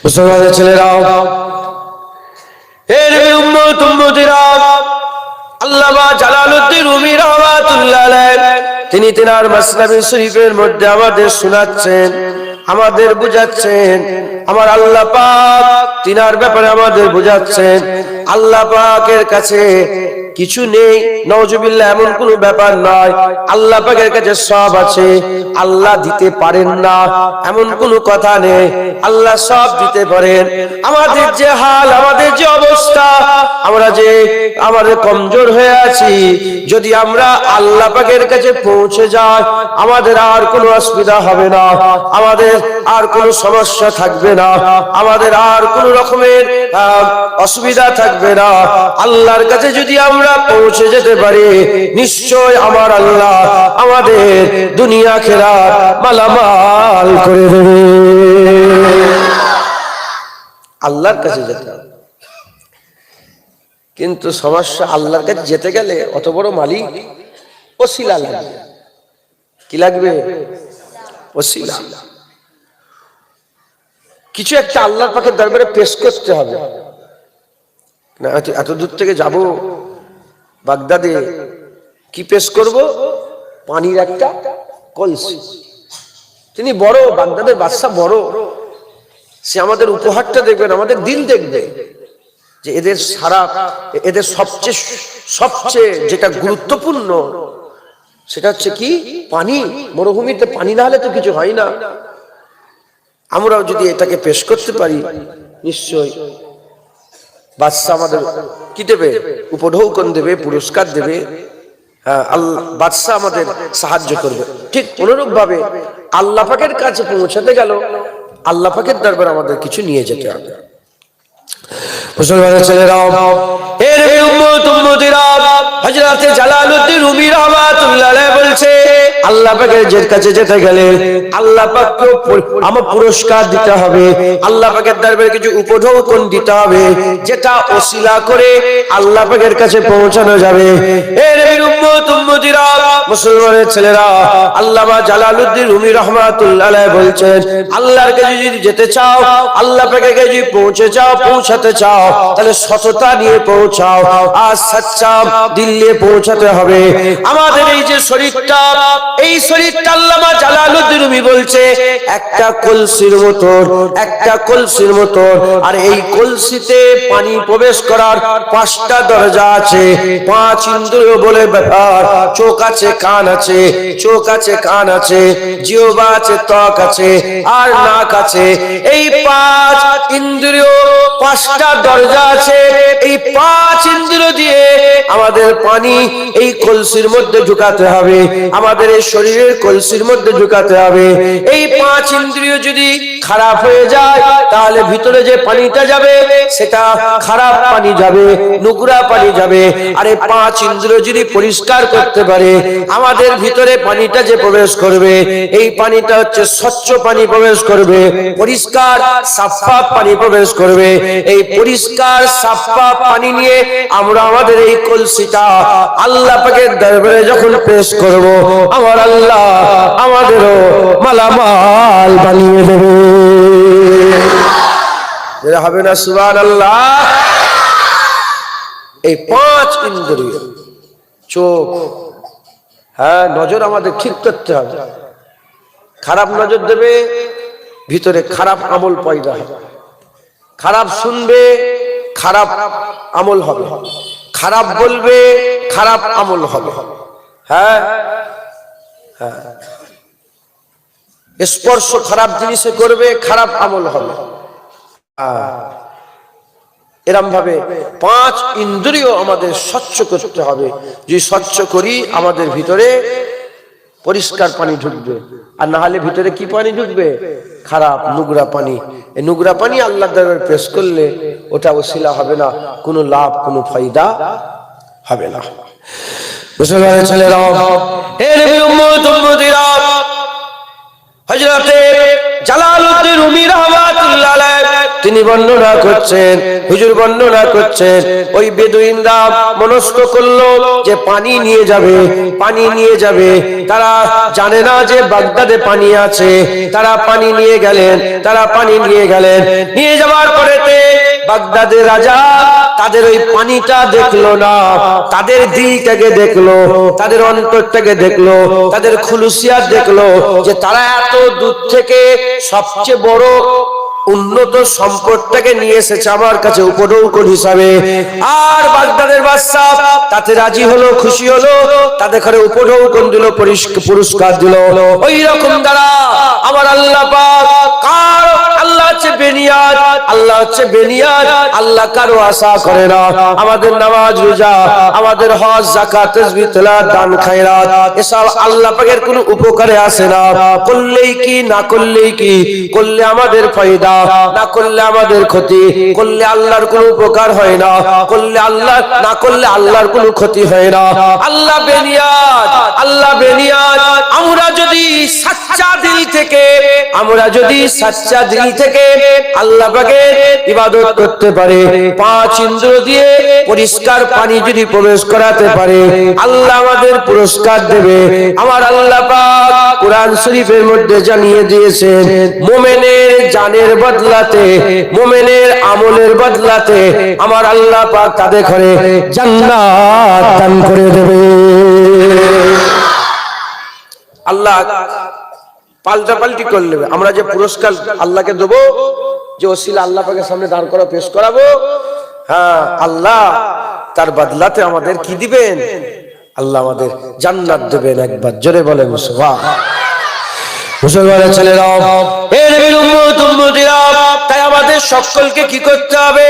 মুসলমানের ছেলেরা, হে নবীর উম্মত উম্মতিরা, আল্লামা জালালউদ্দিন রুমি রাহমাতুল্লাহ আলাইহি তিনি তিনার মাসনাবি শরীফের মধ্যে আমাদের শোনাচ্ছেন, আমাদের বুঝাচ্ছেন। আমার আল্লাহ পাক তিনার ব্যাপারে আমাদের বুঝাচ্ছেন, আল্লাহ পাকের কাছে কিছু নেই, নাউজুবিল্লাহ, এমন কোন ব্যাপার নয়। আল্লাহ পাকের কাছে সব আছে, আল্লাহ দিতে পারেন না এমন কোন কথা নেই, আল্লাহ সব দিতে পারেন। আমাদের যে হাল, আমাদের যে অবস্থা, আমরা যে আমাদের কমজোর হয়ে আছি, যদি আমরা আল্লাহ পাকের কাছে পৌঁছে যাই, আমাদের আর কোনো অসুবিধা হবে না, আমাদের আর কোনো সমস্যা থাকবে না, আমাদের আর কোনো রকমের অসুবিধা থাকবে না। আল্লাহর কাছে যদি আমরা পৌঁছে যেতে পারি, নিশ্চয় আমার আল্লাহ আমাদের দুনিয়া আখিরাত মালামাল করে দেবে। আল্লাহর কাছে যেতে হবে, কিন্তু সমস্যা আল্লাহর কাছে যেতে গেলে অত বড় মালিক ওসিলা লাগবে। কি লাগবে? ওসিলা। কিছু একটা আল্লাহর পাকের দরবারে পেশ করতে হবে না। এত দূর থেকে যাব বাগদাদে, কি পেশ করব? পানির একটা কলসি। তিনি বড়, বাগদাদের বাদশা বড়, সে আমাদের উপহারটা দেখবেন, আমাদের দিল দেখবে যে এদের সারা, এদের সবচেয়ে যেটা গুরুত্বপূর্ণ সেটা হচ্ছে কি? পানি। মরুভূমিতে পানি না হলে তো কিছু হয় না। আমরাও যদি এটাকে পেশ করতে পারি, নিশ্চয় বাদশা আমাদের কি দেবে? উপঢৌকন দেবে, পুরস্কার দেবে। আল্লাহ বাদশা আমাদের সাহায্য করবে। ঠিক অনুরূপ ভাবে আল্লাহ পাকের কাছে পৌঁছাতে গেল, আল্লাহ পাকের দরবারে আমাদের কিছু নিয়ে যেতে হবে। মুসলমানের ছেলেরা, হে নবীর উম্মত উম্মতিরা, হযরত জালালউদ্দিন রুমি রাহমাতুল্লাহ আলাইহি বলছে, আল্লাহ পাকের কাছে যেতে গেলে আল্লাহ পাককে আমার পুরস্কার দিতে হবে, আল্লাহ পাকের দরবারে কিছু উপঢৌকন দিতে হবে, যেটা ওসিলা করে আল্লাহ পাকের কাছে পৌঁছানো যাবে। হে নবীর উম্মত উম্মতিরা, মুসলমানের ছেলেরা, আল্লামা জালালউদ্দিন রুমি রাহমাতুল্লাহ আলাইহি বলছেন, আল্লাহর কাছে যদি যেতে চাও, আল্লাহ পাকের কাছে যদি পৌঁছাতে চাও, তাহলে সততা নিয়ে পৌঁছাও, আর সচ্চা দিল নিয়ে পৌঁছাতে হবে। আমাদের এই যে শরীরটা, এই শরীরটা আল্লামা জালালউদ্দিন রুমি বলছে একটা কলসির মতো, আর এই কলসিতে পানি প্রবেশ করার 5টা দরজা আছে। 5 ইন্দ্রিয় বলে ব্যাপার, চোখ আছে, কান আছে, জিহ্বা আছে, ত্বক আছে, আর নাক আছে। এই 5 ইন্দ্রিয়, 5টা দরজা আছে। এই 5 ইন্দ্রিয় দিয়ে আমাদের পানি এই কলসির মধ্যে ঢুকাতে হবে, আমাদের এই শরীরের কলসির মধ্যে ঢুকাতে হবে। এই 5 ইন্দ্রিয় যদি খারাপ হয়ে যায়, তাহলে ভিতরে যে পানিটা যাবে সেটা খারাপ পানি যাবে, নোংরা পানি যাবে। আর এই 5 ইন্দ্রিয় যদি পরিষ্কার করতে পারে, আমাদের ভিতরে পানিটা যে প্রবেশ করবে, এই পানিটা হচ্ছে স্বচ্ছ পানি প্রবেশ করবে, পরিষ্কার সাফা পানি প্রবেশ করবে। এই পরিষ্কার সাফা পানি নিয়ে আমরা আমাদের এই কলসিটা আল্লাহ পাকের দরবারে যখন পেশ করব, আমার আল্লাহ আমাদেরও মালামাল বানিয়ে দেবে। এরা হবে না সুবহানাল্লাহ? এই 5 ইন্দ্রিয়, চোখ, নজর আমাদের ঠিক করতে হবে। খারাপ নজর দেবে, ভিতরে খারাপ আমল পয়দা হবে। খারাপ শুনবে, খারাপ আমল হবে। খারাপ বলবে, খারাপ আমল হবে। স্পর্শ খারাপ জিনিসে করবে, খারাপ আমল হবে। এরম ভাবে 5 ইন্দ্রিয় আমাদের স্বচ্ছ করতে হবে। যদি স্বচ্ছ করি, আমাদের ভিতরে পরিষ্কার পানি ঢুকবে, আর না হলে ভিতরে কি পানি ঢুকবে? খারাপ নোংরা পানি। এই নোংরা পানি আল্লাহর দরবারে পেশ করলে ওটা ওসিলা হবে না, কোনো লাভ, কোনো ফায়দা হবে না। মুসলমানের ছেলেরা, হে নবীর উম্মত উম্মতিরা, হযরত জালালউদ্দিন রুমি রাহমাতুল্লাহ আলাইহি তিনি বর্ণনা করছেন, হুজুর বর্ণনা করছেন, ওই বেদুইনরা মনস্থ করলো যে পানি নিয়ে যাবে, পানি নিয়ে যাবে। তারা জানে না যে বাগদাদে পানি আছে। তারা পানি নিয়ে গেলেন, তারা পানি নিয়ে গেলেন। নিয়ে যাওয়ার পরেতে বাগদাদের রাজা তাদের ওই পানিটা দেখলো না, তাদের দিলটাকে দেখলো, তাদের অন্তরটাকে দেখলো, তাদের খুলুসিয়াত দেখলো যে তারা এত দূর থেকে সবচেয়ে বড় উন্নত সম্পদটাকে নিয়ে এসেছে আমার কাছে উপঢৌকন হিসাবে। আর বাগদাদের বাদশা তাতে রাজি হলো, খুশি হলো, তাদের ঘরে উপঢৌকন দিল, পুরস্কার দিল। ওই রকম দ্বারা আমার আল্লাহ পাক, কার আল্লাহ হচ্ছে বেনিয়াদ, আল্লাহ হচ্ছে বেনিয়াদ, আল্লাহ কারো আশা করে না। আমাদের নামাজ রোজা, আমাদের হজ যাকাত তাসবিহ তেলাওয়াত দান খায়রাত এসব আল্লাহ পাকের কোনো উপকারে আসে না। করলেই কি না করলেই কি, করলে আমাদের ফায়দা, না করলে আমাদের ক্ষতি, করলে আল্লাহর কোনো উপকার হয় না, করলে আল্লাহ, না করলে আল্লাহর কোনো ক্ষতি হয় না। আল্লাহ বেনিয়াদ, আল্লাহ বেনিয়াদ। আমরা যদি সচ্চা দিল থেকে, আমরা যদি সচ্চা দিল থেকে আল্লাহ পাকের ইবাদত করতে পারে, পাঁচ ইন্দ্রিয় দিয়ে পরিষ্কার পানি যদি প্রবেশ করাতে পারে, আল্লাহ আমাদের পুরস্কার দেবে। আমার আল্লাহ পাক কোরআন শরীফের মধ্যে জানিয়ে দিয়েছেন, মুমিনের জানের বদলাতে, মুমিনের আমলের বদলাতে আমার আল্লাহ পাক তাদের ঘরে জান্নাত দান করে দেবে। আল্লাহ পাল্টা পাল্টি করে নেবে। আমরা যে পুরস্কার আল্লাহকে দেবো, যে ওসিলা আল্লাহ পাকের সামনে দাঁড় করা পেশ করাবো, হ্যাঁ আল্লাহ তার বদলাতে আমাদের কি দিবেন? আল্লাহ আমাদের জান্নাত দেবেন। একবার জোরে বলেন সুবহানাল্লাহ। মুসলমানের ছেলেরা, এর উম্মত উম্মতিরা, তাই আমাদের সকলকে কি করতে হবে?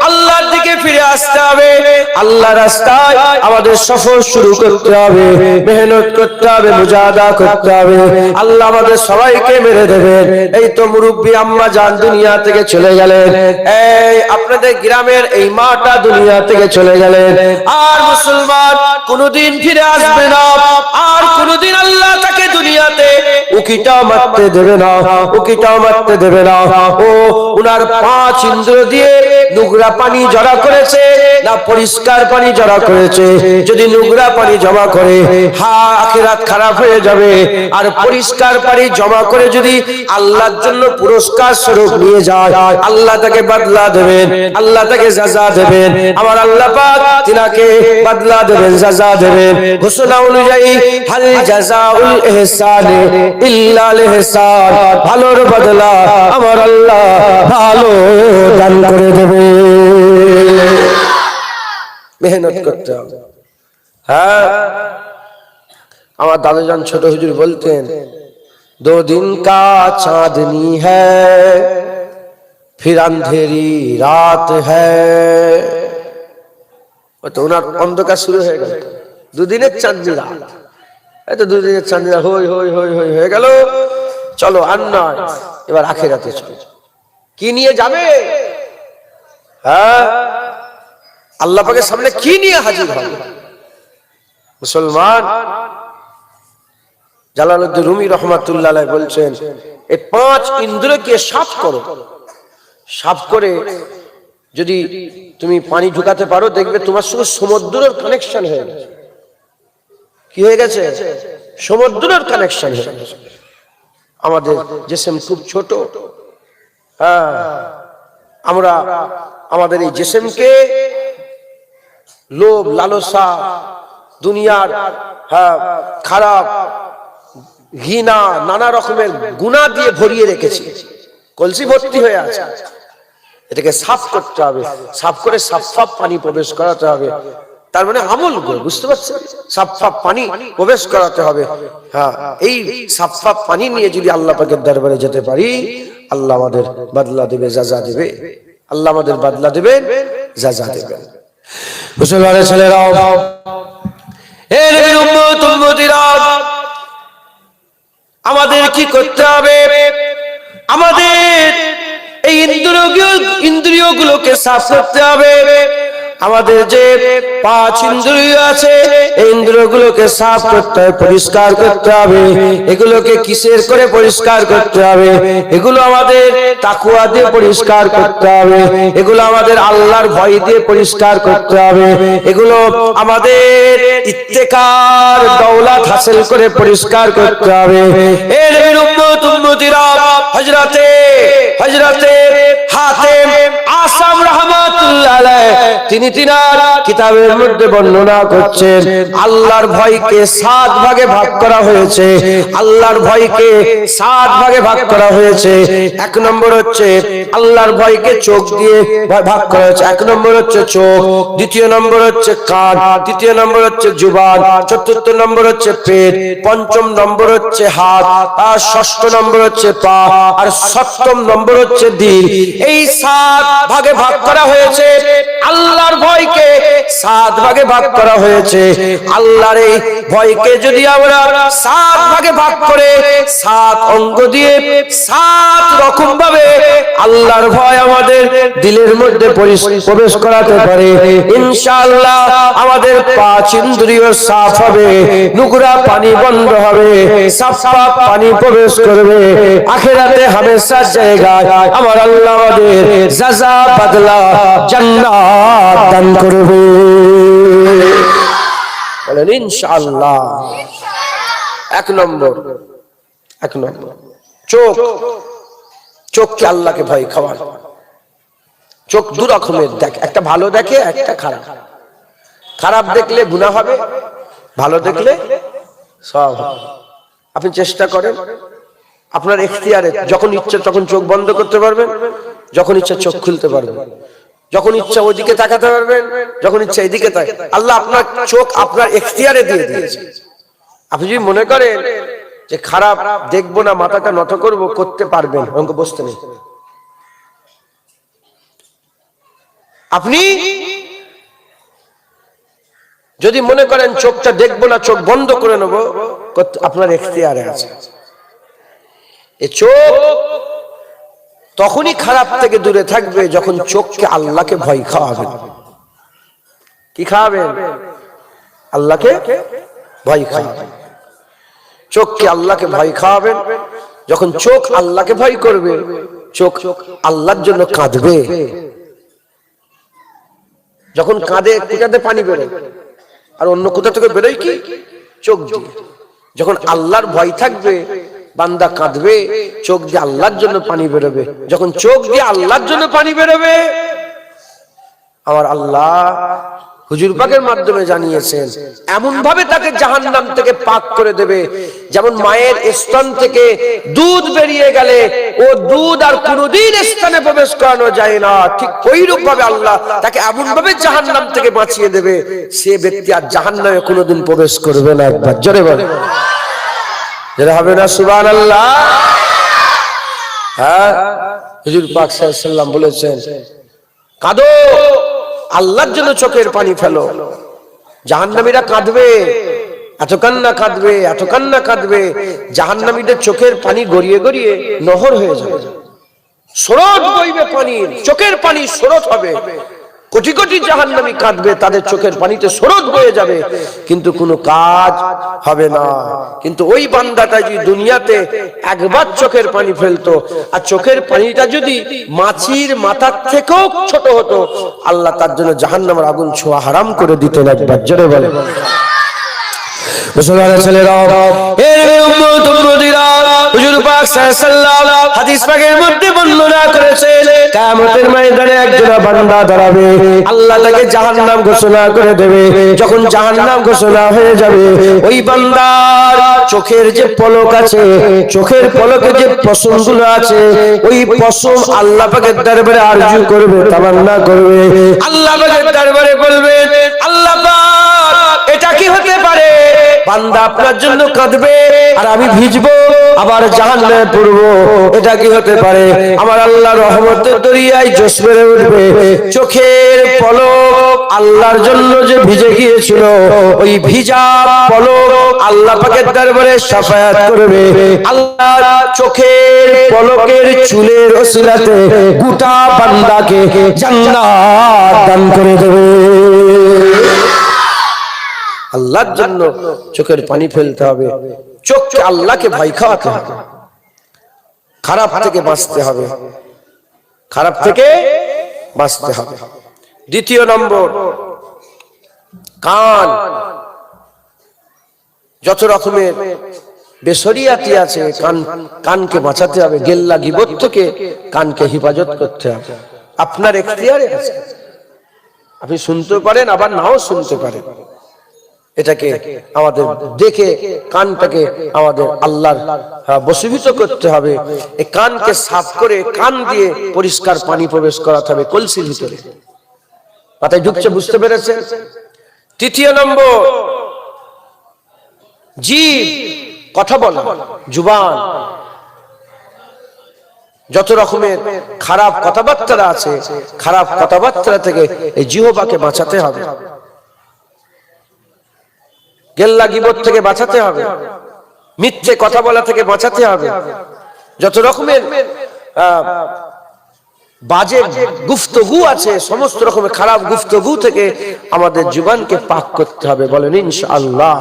আল্লাহর দিকে ফিরে আসতে হবে। আল্লাহর রাস্তায় আমাদের সফর শুরু করতে হবে, মেহনত করতে হবে, মুজাহাদা করতে হবে। আল্লাহ আমাদের সবাইকে মেরে দেবেন। এই তো মুরব্বী আম্মা জান দুনিয়া থেকে চলে গেলেন, এই আপনাদের গ্রামের এই মাটা দুনিয়া থেকে চলে গেলেন। আর মুসলমান কোনদিন ফিরে আসবে না, আর কোনদিন আল্লাহ তাকে দুনিয়াতে উকিটা মারতে দেবে না, উকিটাও মারতে দেবে না। ও উনার পাঁচ ইন্দ্রিয় দিয়ে নোংরা পানি জড়া করেছে না পরিষ্কার পানি জড়া করেছে? যদি নোংরা পানি জমা করে, আখিরাত খারাপ হয়ে যাবে। আর পরিষ্কার পানি জমা করে যদি আল্লাহর জন্য পুরস্কার স্বরূপ নিয়ে যায়, আল্লাহ তাকে বদলা দেবেন, আল্লাহ তাকে সাজা দেবেন। আমার আল্লাহ পাক তিনাকে বদলা দেবেন, সাজা দেবেন। ঘোষণা অনুযায়ী হাল জাযাউল ইহসানি ইল্লাল ইহসান, ভালোর বদলা আমার আল্লাহ ভালো দান করে দেবে। মেহনত করতে হবে। হ্যাঁ, আমার দাদাজান ছোট হুজুর বলতেন, দো দিন কা চাঁদনি হ্যায় ফির আন্ধেরি রাত হ্যায়। তো ওনার অন্ধকার শুরু হয়ে গেল, দুদিনের চাঁদনি রাত। এই তো দুদিনের চাঁদনি রাত হই হই হই হই হয়ে গেল। চলো আর নয়, এবার আখিরাতে চলো। কি নিয়ে যাবে? হ্যাঁ, আল্লাহ পাকের সামনে কি নিয়ে হাজির হবে মুসলমান? জালালউদ্দিন রুমি রহমাতুল্লাহ আলাইহি বলছেন, এই পাঁচ ইন্দ্রিয়কে সাফ করো। সাফ করে যদি তুমি পানি ঢুকাতে পারো, দেখবে তোমার সঙ্গে সমুদ্রের কানেকশন হয়ে গেছে। কি হয়ে গেছে? সমুদ্রের কানেকশন হয়ে গেছে। আমাদের জিসম খুব ছোট। হ্যাঁ, আমরা আমাদের এই জিসমকে লোভ, লালসা, দুনিয়ার খারাপ, ঘৃণা, নানা রকমের গুনাহ দিয়ে ভরিয়ে রেখেছি, কলসি ভর্তি হয়ে আছে। এটাকে সাফ করতে হবে, সাফ করে সাফ পানি প্রবেশ করাতে হবে। তার মানে আমল করে, বুঝতে পারছেন? সাফ পানি প্রবেশ করাতে হবে। হ্যাঁ, এই সাফ পানি নিয়ে যদি আল্লাহ পাকের দরবারে যেতে পারি, আল্লাহ আমাদের বদলা দেবে, সাজা দেবে। আল্লাহ আমাদের বদলা দেবেন, সাজা দেবেন। মুসলমানের ছেলেরাও, এর উম্মত উম্মতিরা, আমাদের কি করতে হবে? আমাদের এই ইন্দ্রিয়গুলোকে সাফ করতে হবে। আমাদের যে পাঁচ ইন্দ্রিয় আছে এই ইন্দ্রিয়গুলোকে সাফ করতে হবে, পরিষ্কার করতে হবে। এগুলোকে কিসের করে পরিষ্কার করতে হবে? এগুলো আমাদের তাকওয়া দিয়ে পরিষ্কার করতে হবে, এগুলো আমাদের আল্লাহর ভয় দিয়ে পরিষ্কার করতে হবে, এগুলো আমাদের ইত্তেকার দৌলত হাসিল করে পরিষ্কার করতে হবে। এর উম্মত উম্মতিরা হযরতে হাতেম আসাম রাহমাতুল্লাহ আলাইহি তিনি তিনার কিতাবের মধ্যে বর্ণনা করছেন আল্লাহর ভয়কে 7 ভাগে ভাগ করা হয়েছে। আল্লাহর ভয়কে 7 ভাগে ভাগ করা হয়েছে। 1 নম্বর হচ্ছে আল্লাহর ভয়কে চোখ দিয়ে ভাগ করা হয়েছে। 1 নম্বর হচ্ছে চোখ, দ্বিতীয় নম্বর হচ্ছে কান, তৃতীয় নম্বর হচ্ছে জুবান, চতুর্থ নম্বর হচ্ছে পেট, পঞ্চম নম্বর হচ্ছে হাত, আর ষষ্ঠ নম্বর হচ্ছে পা, আর সপ্তম নম্বর হচ্ছে দিল। এই 7 ভাগে ভাগ করা হয়েছে। আল্লাহর ভয়কে 7 ভাগে ভাগ করা হয়েছে। আল্লাহর এই ভয়কে যদি আমরা 7 ভাগে ভাগ করে 7 অঙ্গ দিয়ে 7 রকম ভাবে আল্লাহর ভয় আমাদের দিলের মধ্যে প্রবেশ করাতে পারে, ইনশাআল্লাহ আমাদের 5 ইন্দ্রিয় সাফ হবে, নোংরা পানি বন্ধ হবে, সাফা পানি প্রবেশ করবে। আখিরাতে হামেশা জায়গায় আমার আল্লাহ আমাদের জাযা বদলা জান্নাত দান করবে। বলেন ইনশাআল্লাহ। 1 নম্বর চোখকে আল্লাহকে ভয় খাওয়ানো। চোখ 2 রকমের দেখে, একটা ভালো দেখে, একটা খারাপ। খারাপ দেখলে গুনাহ হবে, ভালো দেখলে সওয়াব হবে। আপনি চেষ্টা করেন আপনার ইখতিয়ারে, যখন ইচ্ছা তখন চোখ বন্ধ করতে পারবেন, যখন ইচ্ছা চোখ খুলতে পারবেন, যখন ইচ্ছা ওইদিকে তাকাতে পারবেন, যখন ইচ্ছা এদিকে তাকাতে। আল্লাহ আপনার চোখ আপনার ইখতিয়ারে দিয়ে দিয়েছে। আপনি যদি মনে করেন যে খারাপ দেখবো না, মাথাটা নত করব, করতে পারবেন, অঙ্ক বসতে নেই। আপনি যদি মনে করেন চোখটা দেখবো না, চোখ বন্ধ করে নেব, আপনার ইখতিয়ারে আছে। এই চোখ তখনই খারাপ থেকে দূরে থাকবে যখন চোখকে আল্লাহকে ভয় খাওয়াবেন। কি খাওয়াবেন? আল্লাহকে ভয় খাওয়াবেন। চোখকে আল্লাহকে ভয় খাওয়াবেন। যখন চোখ আল্লাহকে ভয় করবে, চোখ আল্লাহর জন্য কাঁদবে। যখন কাঁদে কোথাতে পানি বেরোয়, আর অন্য কোথা থেকে বেরোয় কি? চোখ দিয়ে। যখন আল্লাহর ভয় থাকবে বান্দা কাঁদবে, চোখ দিয়ে আল্লাহর জন্য পানি বেরোবে। যখন চোখ দিয়ে আল্লাহর জন্য পানি বেরোবে, আমার আল্লাহ হুজুর পাকের মাধ্যমে জানিয়েছেন এমন ভাবে তাকে জাহান্নাম থেকে পাক করে দেবে, যেমন মায়ের স্তন থেকে দুধ বেরিয়ে গেলে ও দুধ আর কোনোদিন স্তনে প্রবেশ করানো যায় না, ঠিক ওইরূপ ভাবে আল্লাহ তাকে এমন ভাবে জাহান্নাম থেকে বাঁচিয়ে দেবে, সে ব্যক্তি আর জাহান্নামে কোনোদিন প্রবেশ করবে না। একবার জোরে বলে যেটা হবে না সুবহানাল্লাহ। হ্যাঁ, হুজুর পাক সাল্লাল্লাহু আলাইহি ওয়াসাল্লাম বলেছেন কাঁদো, আল্লাহর জন্য চোখের পানি ফেলো। জাহান্নামীরা কাঁদবে, এত কান্না কাঁদবে, এত কান্না কাঁদবে, জাহান্নামীদের চোখের পানি গড়িয়ে গড়িয়ে নহর হয়ে যাবে, স্রোত বইবে পানির, চোখের পানি স্রোত হবে। কোটি কোটি জাহান্নামী কাঁদবে, তাদের চোখের পানিতে স্রোত বয়ে যাবে, কিন্তু কোনো কাজ হবে না। কিন্তু ওই বান্দাটা যদি দুনিয়াতে একবার চোখের পানি ফেলতো, আর চোখের পানিটা যদি মাছির মাথার থেকেও ছোট হতো, আল্লাহ তার জন্য জাহান্নামের আগুন ছোঁয়া হারাম করে দিতেন। একবার জোরে বলে মুসলমানের ছেলেরা, এর উম্মত উম্মতিরা, হুজুর পাক সাল্লাল্লাহু আলাইহি ওয়াসাল্লাম হাদিস পাকের মধ্যে বর্ণনা করেছেন কিয়ামতের ময়দানে একজন বান্দা দাঁড়াবে, আল্লাহ তাকে জাহান্নাম ঘোষণা করে দেবে। যখন জাহান্নাম ঘোষণা হয়ে যাবে, ওই বান্দার চোখের যে পলক আছে, চোখের পলকে যে পশমগুলো আছে, ওই পশম আল্লাহ পাকের দরবারে আরজু করবে, তামান্না করবে। আল্লাহ পাকের দরবারে বলবে, আল্লাহ পাক এটা কি হতে পারে? বান্দা আপনার জন্য কাঁদবে আর আমি ভিজবো, আবার জাহান্নামে পড়বো, এটা কি হতে পারে? আমার আল্লাহ রহমতের দরিয়ায় জোশ মেরে উঠবে, চোখের পলক আল্লাহর জন্য যে ভিজে গিয়েছিল, ওই ভিজা পলক আল্লাহ পাকের দরবারে শাফায়াত করবে। আল্লাহ চোখের পলকের চুলের ওসিলাতে গোটা বান্দাকে জান্নাত দান করে দেবে। আল্লাহর জন্য চোখের পানি ফেলতে হবে, চোখকে আল্লাহকে ভয় খাওয়াতে হবে, খারাপ থেকে বাঁচতে হবে, খারাপ থেকে বাঁচতে হবে। দ্বিতীয় নম্বর, কান। যত রকমের বেশরিয়াতি আছে, কানকে বাঁচাতে হবে। গেল্লা গীবত থেকে কানকে হেফাজত করতে হবে। আপনার এখতিয়ারে আছে, আপনি শুনতে পারেন আবার নাও শুনতে পারেন। এটাকে আমাদের দেখে কানটাকে আমাদের আল্লাহর বশীভূত করতে হবে। এই কানকে সাফ করে কান দিয়ে পরিষ্কার পানি প্রবেশ করাতে হবে কলসির ভিতরে। মাথায় ঢুকছে, বুঝতে পেরেছেন? তৃতীয় নম্বর, জিভ, কথা বলা, জুবান। যত রকমের খারাপ কথাবার্তা আছে, খারাপ কথাবার্তা থেকে এই জিহ্বাকে বাঁচাতে হবে, গেল্লা গীবত থেকে বাঁচাতে হবে, মিথ্যে কথা বলা থেকে বাঁচাতে হবে। যত রকমের বাজে গুফতগু আছে, সমস্ত রকমের খারাপ গুফতগু থেকে আমাদের জীবনকে পাক করতে হবে, বলেন ইনশাআল্লাহ।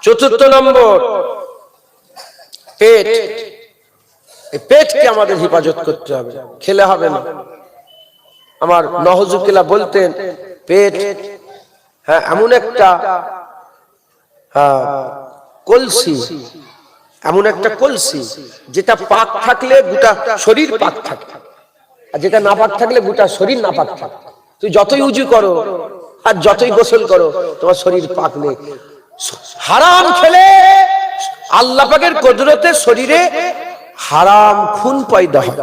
চতুর্থ নম্বর, পেট। এই পেটকে আমাদের হেফাজত করতে হবে, খেলে হবে না। আমার নহজুকিলা বলতেন, পেট এমন একটা কলসি, এমন একটা কলসি যেটা পাক থাকলে গোটা শরীর পাক থাকে, আর যেটা না পাক থাকলে গোটা শরীর না পাক থাকে। তুই যতই উজু করো আর যতই গোসল করো, তোমার শরীর পাক নেই। হারাম খেলে আল্লাহ পাকের কুদরতে শরীরে হারাম খুন পয়দা হয়,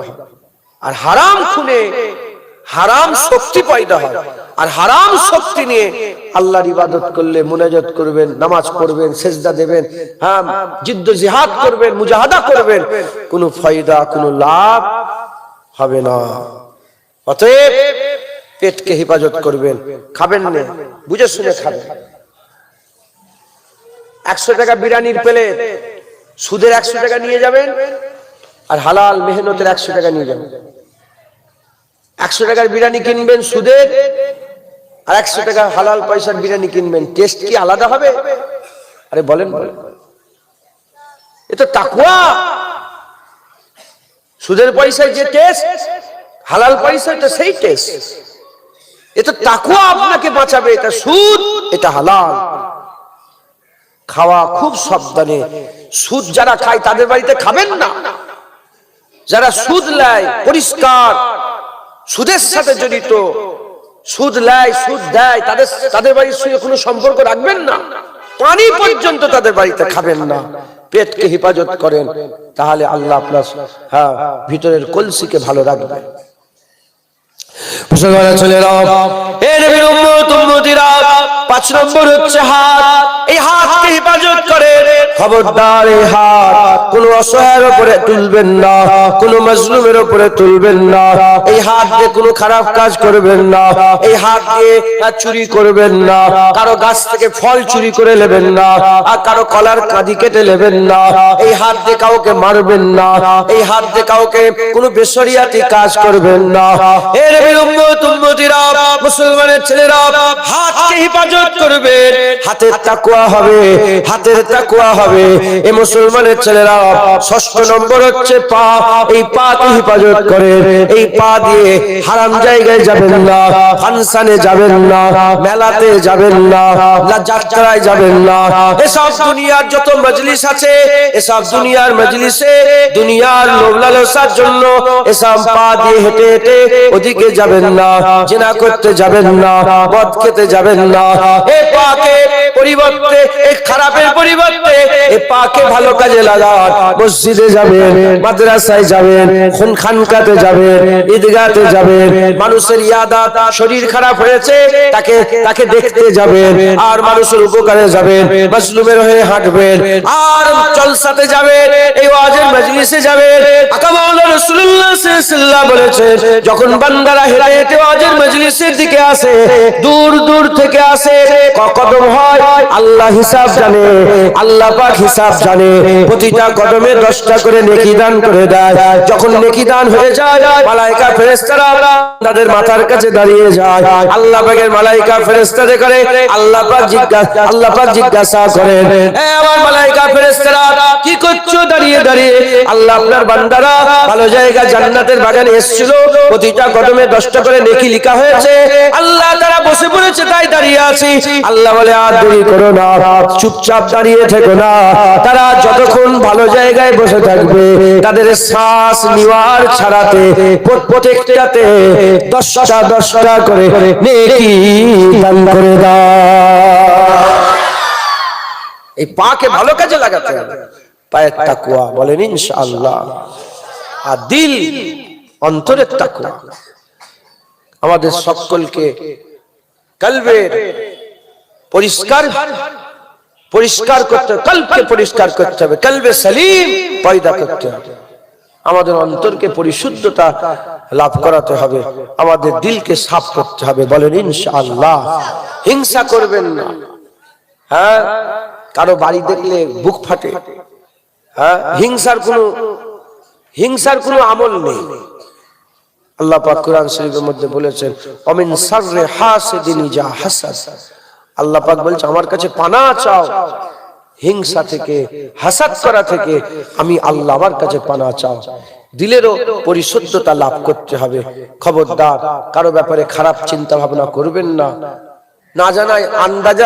আর হারাম খুনে হারাম শক্তি পয়দা হয়। আর হারাম শক্তি নিয়ে আল্লাহর ইবাদত করলে, মুনাজাত করবেন, নামাজ পড়বেন, সেজদা দেবেন, জিদ্দ জিহাদ করবেন, মুজাহাদা করবেন, কোনো ফায়দা, কোনো লাভ হবে না। অতএব পেটকে হেফাজত করবেন। খাবেন না, বুঝে শুনে খাবেন। 100 টাকা বিরিয়ানির প্লেট সুদের 100 টাকা নিয়ে যাবেন, আর হালাল মেহনতের 100 টাকা নিয়ে যাবেন। 100 টাকার বিরিয়ানি কিনবেন সুদের, আর 100 টাকা হালাল পয়সার বিরিয়ানি কিনবেন, টেস্ট কি আলাদা হবে? আরে বলেন, এ তো তাকওয়া। সুদের পয়সায় যে টেস্ট, হালাল পয়সায় তো সেই টেস্ট। এ তো তাকওয়া আপনাকে বাঁচাবে। এটা সুদ, এটা হালাল। খাওয়া খুব সাবধানে। সুদ যারা খায় তাদের বাড়িতে খাবেন না। যারা সুদ নেয়, পরিষ্কার সুদের সাথে জড়িত, সুদ নেয়, সুদ দেয়, তাদের বাড়ির সঙ্গে কোনো সম্পর্ক রাখবেন না। পানি পর্যন্ত তাদের বাড়িতে খাবেন না। পেটকে হেফাজত করেন, তাহলে আল্লাহ আপনার ভিতরের কলসিকে ভালো রাখবে। পাঁচ নম্বর হচ্ছে হাত। এই হাতকে হেফাজত করে, খবরদার এই হাত কোন অসহায়ের উপরে তুলবেন না, কোন মাজলুমের উপরে তুলবেন না। এই হাত দিয়ে কোনো খারাপ কাজ করবেন না। এই হাত দিয়ে চুরি করবেন না, কারো গাছ থেকে ফল চুরি করে নেবেন না, আর কারো কলার কাঁদি কেটে নেবেন না। এই হাত দিয়ে কাউকে মারবেন না। এই হাত দিয়ে কাউকে কোনো বেশরিয়াতি কাজ করবেন না। এর মুসলমানের ছেলেরা হাতকে হেফাজত করবেন, হাতের তাকওয়া হবে, হাতের তাকওয়া হবে। এই মুসলমানের ছেলেরা ষষ্ঠ নম্বর হচ্ছে পা। এই পাকে হেফাজত করেন। এই পা দিয়ে হারাম জায়গায় যাবেন না, ফাংশনে যাবেন না, মেলাতে যাবেন না, যাত্রায় যাবেন না। এসব দুনিয়ার যত মজলিস আছে, এসব দুনিয়ার মজলিসে দুনিয়ার লোভ লালসার জন্য এসব পা দিয়ে হেঁটে হেঁটে ওদিকে যাবেন না, জিনা করতে যাবেন না, মদ খেতে যাবেন না। এই পাকে পরিবর্তে, এই খারাপের পরিবর্তে এই পাকে ভালো কাজে লাগান। মসজিদে যাবেন, মাদ্রাসায় যাবেন, খানকাতে যাবেন, ঈদগাতে যাবেন, মানুষের ইয়াদাত, শরীর খারাপ হয়েছে তাকে দেখতে যাবেন, আর মানুষের উপকারে যাবেন, মাসলুমের হয়ে হাঁটবেন, আর জলসাতে যাবেন, এই ওয়াজের মজলিসে যাবেন। আকা মাওলানা রাসূলুল্লাহ সাল্লাল্লাহু আলাইহি ওয়াসাল্লাম বলেছেন, যখন বান্দারা হেঁটে হেঁটে ওয়াজের মজলিসের দিকে আসে, দূর দূর থেকে আসে, কদম হয়, আল্লাহ হিসাব জানে, আল্লাহ পাক হিসাব জানে, প্রতিটা কদমে 10টা করে নেকি দান করে দেয়। যখন নেকি দান হয়ে যায়, মালায়েকা ফেরেশতারা তাদের মাথার কাছে দাঁড়িয়ে যায়। আল্লাহ পাকের মালায়েকা ফেরেশতাদের করে আল্লাহ পাক জিজ্ঞাসা করেন, এ আমার মালায়েকা ফেরেশতারা কি করছো দাঁড়িয়ে দাঁড়িয়ে? আল্লাহ, আপনার বান্দারা ভালো জায়গা জান্নাতের বাগানে এসেছিল, প্রতিটা কদমে 10টা করে নেকি লেখা হয়েছে, আল্লাহ তারা বসে পড়েছে তাই দাঁড়িয়ে আছি। আল্লাহ বলে, আর দেরি করো না, চুপচাপ দাঁড়িয়ে থেকো না। তারা যতক্ষণ ভালো জায়গায় বসে থাকবে, তাদের শ্বাস নেওয়ার ছাড়াতে প্রত্যেকটাতে 10টা করে নেকি দান করে দাও। এই পাকে ভালো কাজে লাগাতে হবে। পায়ের তাকওয়া বলেন ইনশাআল্লাহ, আর দিল অন্তরের তাকওয়া। আমাদের সকলকে কলবের পরিষ্কার করতে হবে, কলবকে পরিষ্কার করতে হবে, কলবে সলিম পয়দা করতে হবে। আমাদের অন্তরকে পরিশুদ্ধতা লাভ করাতে হবে, আমাদের দিলকে সাফ করতে হবে। বলেন ইনশাআল্লাহ। হিংসা করবেন না। হ্যাঁ, কারো বাড়ি দেখলে বুক ফাটে। হ্যাঁ, হিংসার কোনো আমল নেই। আল্লাহ পাক কোরআন শরীফের মধ্যে বলেছেন, অমিন শাররি হাসিদিন ইযা হাসাদ। আল্লাহ পাক বলছে, আমার কাছে পানাহ চাও হিংসা থেকে, হাসাদ করা থেকে। আমি আল্লাহ, আমার কাছে পানাহ চাও। দিলেরও পরিশুদ্ধতা লাভ করতে হবে। খবরদার কারো ব্যাপারে খারাপ চিন্তা ভাবনা করবেন না। না জানাই আন্দাজে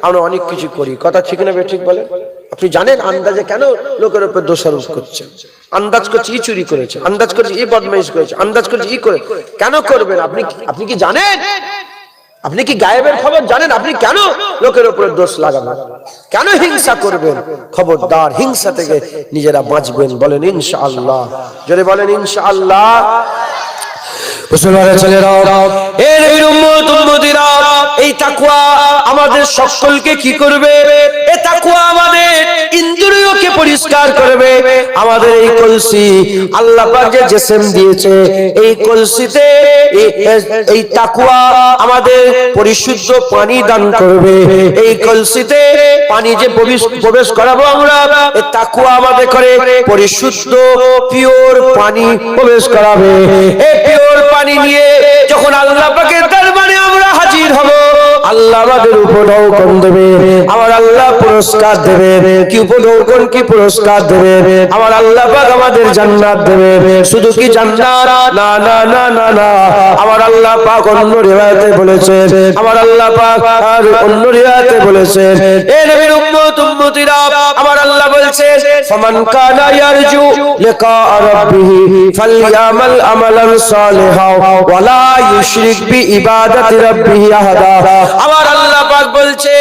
আমরা অনেক কিছু করি। কথা ঠিক না ঠিক বলেন? আপনি জানেন আন্দাজে কেন লোকের উপর দোষারোপ করছেন? আন্দাজ করছে ই চুরি করেছে, আন্দাজ করছে ই বদমাইশ করেছে, আন্দাজ করছে ই করে। কেন করবেন? আপনি কি জানেন? আপনি কি গায়েবের খবর জানেন? আপনি কেন লোকের উপরে দোষ লাগাবেন? কেন হিংসা করবেন? খবরদার, হিংসা থেকে নিজেরা বাঁচবেন। বলেন ইনশাআল্লাহ। জোরে বলেন ইনশাআল্লাহ। মুসলমানের ছেলেরা, এর নবীর উম্মত উম্মতিরা, এই তাকওয়া আমাদের সকলকে কি করবে? এই তাকওয়া আমাদের ইন্দ্রিয়কে পরিষ্কার করবে। আমাদের এই কলসি আল্লাহ পাক যে জিসম দিয়েছে, এই কলসিতে এই তাকওয়া আমাদের পরিশুদ্ধ পানি দান করবে। এই কলসিতে পানি যে প্রবেশ করাবো আমরা, এই তাকওয়া আমাদের করে পরিশুদ্ধ পিওর পানি প্রবেশ করাবে। এই পিওর পানি নিয়ে যখন আল্লাহ পাকের দরবারে আমরা হাজির হব, আল্লাহ আমাদের উপঢৌকন দেবে, আমার আল্লাহ পুরস্কার দেবে। কি উপঢৌকন, কি পুরস্কার দেবে? আমার আল্লাহ পাক আমাদের জান্নাত দেবে। শুধু কি জান্নাত? না না না না না, আমার আল্লাহ পাক অন্য রিওয়ায়াতে বলেছেন, আমার আল্লাহ পাক আর অন্য রিওয়ায়াতে বলেছেন, এ নবীর উম্মত উম্মতিরা, আমার আল্লাহ বলছেন, ফামান কানা ইয়ারজু লিকা রাব্বিহি ফালইয়ামাল আমালান সালিহান ওয়া লা ইউশরিক বিইবাদাতি রাব্বিহি আহাদা। আমার আল্লাহ পাক বলছে,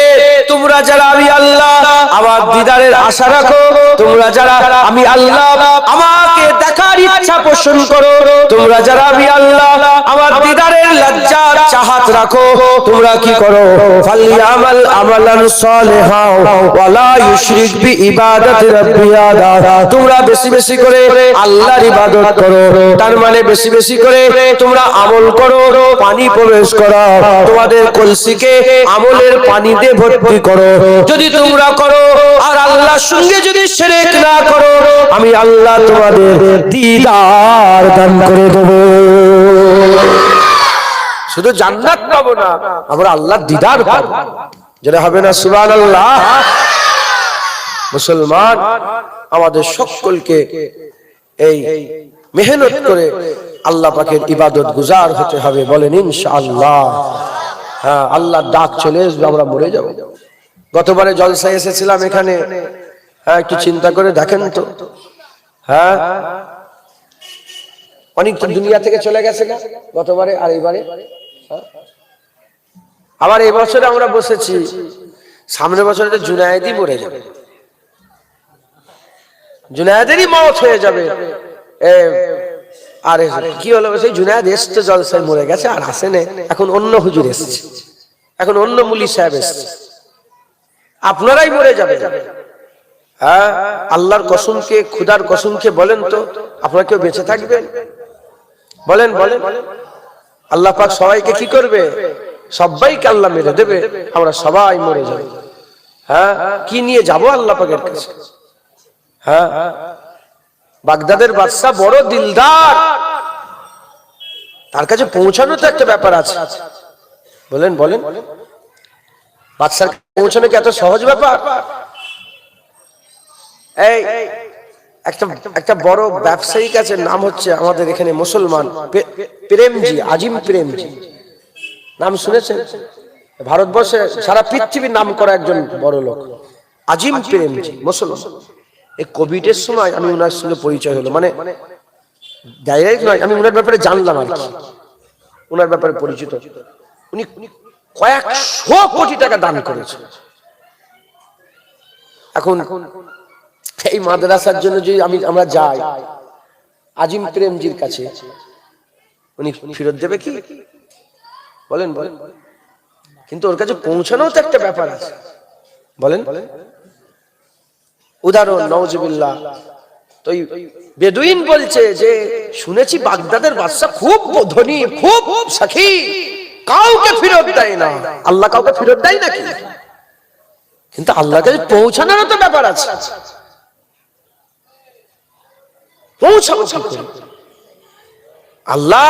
তোমরা যারা আমি আল্লাহ আমার দিদারের আশা রাখো, তোমরা যারা আমি আল্লাহ আমাকে দেখার ইচ্ছা পোষণ করো, তোমরা যারা আমি আল্লাহ আমার দিদারের লজ্জা চাহাত রাখো, তোমরা কি করো? ফালইয়ামাল আমালান সালিহান ওয়া লা ইউশরিক বিইবাদাতি রাব্বিহি আহাদা। তোমরা বেশি বেশি করে আল্লাহর ইবাদত করো। তার মানে বেশি বেশি করে তোমরা আমল করো, পানি প্রবেশ করো, তোমাদের কলসিকে আমলের পানি দিয়ে ভর্তি করো। যদি তোমরা করো আর আল্লাহর সঙ্গে যদি শিরক না করো, আমি আল্লাহ তোমাদের দিদার দান করে দেব। শুধু জান্নাত পাবো না, আমরা আল্লাহর দিদার পাবো। যেটা হবে না সুবহানাল্লাহ। মুসলমান, আমাদের সকলকে এই মেহনত করে আল্লাহ পাকের ইবাদত গুজার হতে হবে। বলেন ইনশাআল্লাহ। হ্যাঁ, আল্লাহর ডাক চলে আসবে, আমরা মরে যাব। গতবারে জলসায় এসেছিলাম এখানে, হ্যাঁ, একটু চিন্তা করে দেখেন তো। হ্যাঁ, অনেক তো দুনিয়া থেকে চলে গেছে না গতবারে আর এইবারে। আবার এই বছরে আমরা বসেছি, সামনের বছরে তো জুনায়েদি মরে যাবে। জুনায়েদেরই মওত হয়ে যাবে। আরে কি হলো, সেই জুনায়েদ এসছে জলসায় মরে গেছে, আর আসে না, এখন অন্য হুজুর এসছে, এখন অন্য মুলি সাহেব এসছে, আপনারাই মরে যাবে। হ্যাঁ, আল্লাহর কসমকে, খুদার কসমকে বলেন তো, আপনারা কেউ বেঁচে থাকবেন? বলেন বলেন। আল্লাহ পাক সবাইকে কি করবে? সবাইকে আল্লাহ মেরে দেবে, আমরা সবাই মরে যাব। হ্যাঁ, কি নিয়ে যাব আল্লাহ পাকের কাছে? হ্যাঁ, বাগদাদের বাদশা বড় দিলদার, তার কাছে পৌঁছানো তো একটা ব্যাপার আছে। বলেন বলেন, বাদশার পৌঁছানো কি এত সহজ ব্যাপার? এই একটা বড় ব্যবসায়িক আছে, নাম হচ্ছে আমাদের এখানে মুসলমান, প্রেমজি, আজিম প্রেমজি, নাম শুনেছেন? ভারতবর্ষে সারা পৃথিবীর নাম করা একজন বড় লোক, আজিম প্রেমজি, মুসলমান। এই কোভিডের সময় আমি ওনার সঙ্গে পরিচয় হলো, মানে ডাইরেক্ট নয়, আমি ওনার ব্যাপারে জানলাম আর কি, ওনার ব্যাপারে পরিচিত। উনি কয়েকশো কোটি টাকা দান করেছেন। এখন এই মাদ্রাসার জন্য যদি আমরা যাই আজিম প্রেমজির কাছে, উনি ফেরত দেবে কি? বলেন বলেন। কিন্তু ওর কাছে পৌঁছানো তো একটা ব্যাপার আছে। বলেন, উদাহরণ নাউজুবিল্লাহ, তো বেদুইন বলছে যে শুনেছি বাগদাদের বাদশা খুব ধনী, খুব সাখী, কাউকে ফেরত দেয় না। আল্লাহ কাউকে ফেরত দেয় নাকি? কিন্তু আল্লাহর কাছে পৌঁছানোর তো ব্যাপার আছে। পৌঁছাবো কি করে? আল্লাহ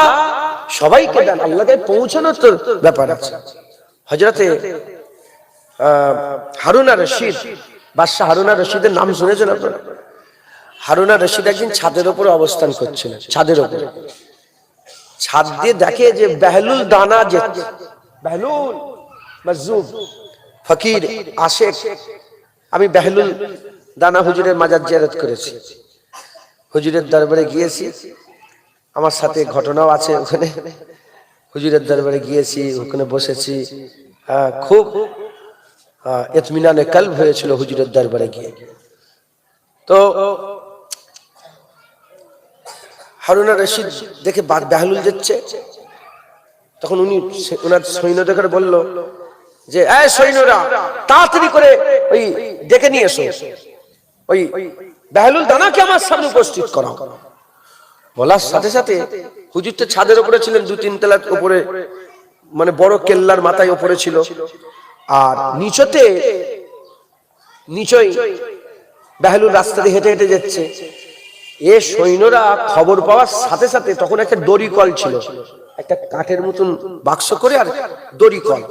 সবাইকে দেন, আল্লাহকে পৌঁছানোর তো ব্যাপার আছে। হযরতে হারুনা রশিদ, বাদশা হারুনা রশিদের নাম শুনেছেন আপনারা? হারুনা রশিদ একদিন ছাদের উপরে অবস্থান করছিলেন, ছাদের উপরে, ছাদ দিয়ে দেখে যে বেহলুল দানা, যে বেহলুল মাজুব ফকির আশেক, আমি বেহলুল দানা হুজুরের মাজার জিয়ারত করেছি, হুজুরের দরবারে গিয়েছি, আমার সাথে ঘটনাও আছে ওখানে। হুজুরের দরবারে গিয়েছি, ওখানে বসেছি, খুব ইতমিনানে কলব হয়েছিল হুজুরের দরবারে গিয়ে। তো হারুনা রশিদ দেখে বেহলুল যাচ্ছে, তখন উনি ওনার সৈন্যদের বলল যে এই সৈন্যরা তাড়াতাড়ি করে ওই ডেকে নিয়ে এসো, ওই বেহলুল দানাকে আমার সামনে উপস্থিত করাও। বলার সাথে সাথে হুজুর তো ছাদের উপরে ছিলেন, 2-3 তলার উপরে, মানে বড় কেল্লার মাথায় উপরে ছিল, আর নিচই বেহলুল রাস্তা দিয়ে হেঁটে হেঁটে যাচ্ছে। এ সৈন্যরা খবর পাওয়ার সাথে সাথে, তখন একটা দড়ি কল ছিল, একটা কাঠের মতন বাক্স করে, আর দড়ি কল,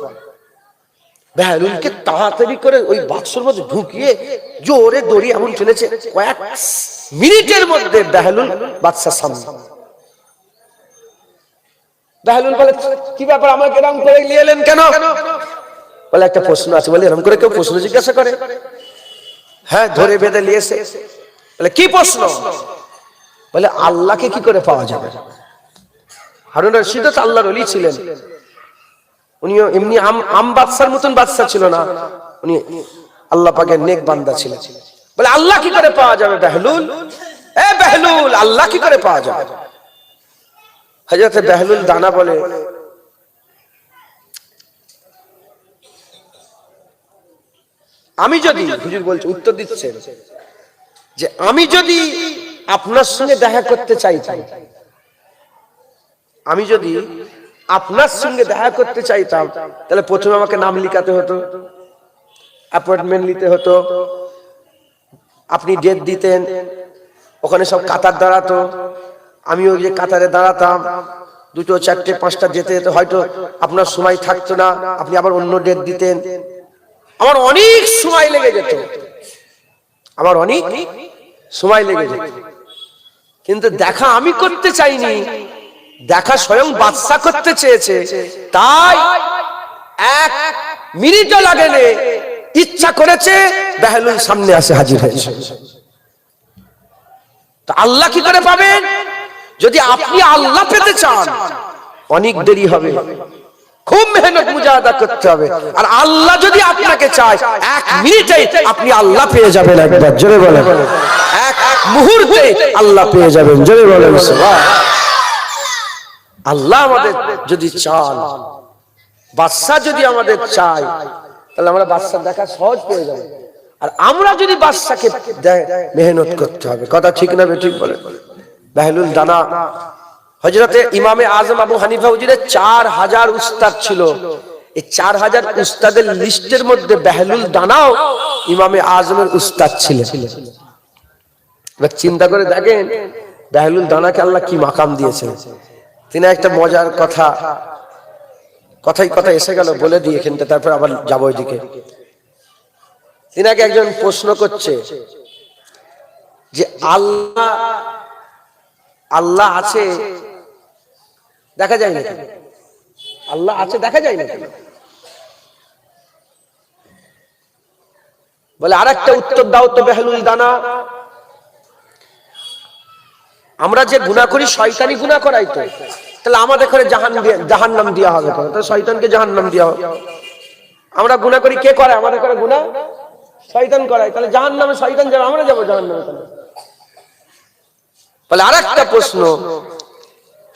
বেহলুলকে তাড়াতাড়ি করে ওই বাক্সের মধ্যে ঢুকিয়ে জোরে দড়ি এমন চলেছে, কয়েক মিনিটের মধ্যে বেহলুল বাদশার সামনে। বেহলুল বলে, কি ব্যাপার, আমাকে এরকম করে নিয়ে এলেন কেন? বলে, একটা প্রশ্ন আছে। বলে, এরকম করে কেউ প্রশ্ন জিজ্ঞাসা করে? হ্যাঁ, ধরে বেঁধে নিয়েছে। বলে, কি প্রশ্ন? বলে, আল্লাহকে কি করে পাওয়া যাবে? হারুন রশিদ তো আল্লাহর ওলি ছিলেন, উনিও এমনি আম বাদশার মতন বাদশা ছিল না, উনি আল্লাহ পাকের নেক বান্দা ছিলেন। বলে, আল্লাহ কি করে পাওয়া যাবে বেহলুল? এ বেহলুল, আল্লাহ কি করে পাওয়া যাবে? হযরত বেহলুল দানা বলে, আমি যদি, হুজুর বলছে, উত্তর দিচ্ছেন যে আমি যদি আপনার সঙ্গে দেখা করতে চাইতাম, আমি যদি আপনার সঙ্গে দেখা করতে চাইতাম, তাহলে প্রথমে আমাকে নাম লিখাতে হতো, অ্যাপয়েন্টমেন্ট নিতে হতো, আপনি ডেট দিতেন, ওখানে সব কাতার দাঁড়াতো, আমি ওই যে কাতারে দাঁড়াতাম, 2, 4, 5টা যেতে যেতে হয়তো আপনার সময় থাকতো না, আপনি আবার অন্য ডেট দিতেন, আমার অনেক সময় লেগে যেত, আমার অনেক সময় লেগে যেত। কিন্তু দেখা আমি করতে চাইনি, দেখা স্বয়ং বাদশা করতে চেয়েছে, তাই 1 মিনিটও লাগেনি, ইচ্ছা করেছে বেহলুল সামনে আসে হাজির হয়েছে। তো আল্লাহ কি করে পাবেন? যদি আপনি আল্লাহ পেতে চান, অনেক দেরি হবে, খুব মেহনত মুজাহাদা করতে হবে। আর আল্লাহ যদি আপনাকে চায় 1 মিনিটে আপনি আল্লাহ পেয়ে যাবেন। একবার জোরে বলেন, 1 মুহূর্তে আল্লাহ পেয়ে যাবেন। জোরে বলেন সুবহানাল্লাহ। আল্লাহ আমাদের যদি চান, বাদশা যদি আমাদের চায়, তাহলে আমরা বাদশা দেখা সহজ পেয়ে যাবো। আর আমরা যদি বাদশাকে মেহনত করতে হবে। কথা ঠিক না ঠিক বলেন? বাহলুল দানা হযরতে ইমামে আজম আবু হানিফা হুজুরের 4000 উস্তাদ ছিল। এই 4000 উস্তাদের লিস্টের মধ্যে বাহলুল দানাও ইমামে আজমের উস্তাদ ছিলেন। এবার চিন্তা করে দেখেন বাহলুল দানাকে আল্লাহ কি মাকাম দিয়েছেন। তিনি একটা মজার কথাই এসে গেল, বলে দিয়ে এখানটা, তারপর আবার যাবো ওইদিকে। তিনাকে একজন প্রশ্ন করছে যে আল্লাহ আছে দেখা যায় না, আল্লাহ আছে দেখা যায় না, বলে আরেকটা উত্তর দাও তো বাহলুল দানা, আমরা যে গুনাহ করি শয়তানি গুনাহ করাই তো, তাহলে আমাদের ঘরে জাহান্নাম দেওয়া হবে, তাহলে শয়তানকে জাহান্নাম দেওয়া হবে। আমরা গুনাহ করি, কে করে আমাদের ঘরে গুনাহ? শয়তান করায়, তাহলে জাহান্নামে শয়তান যাবে, আমরা যাবো জাহান্নামে কেন? বলে আরেকটা প্রশ্ন,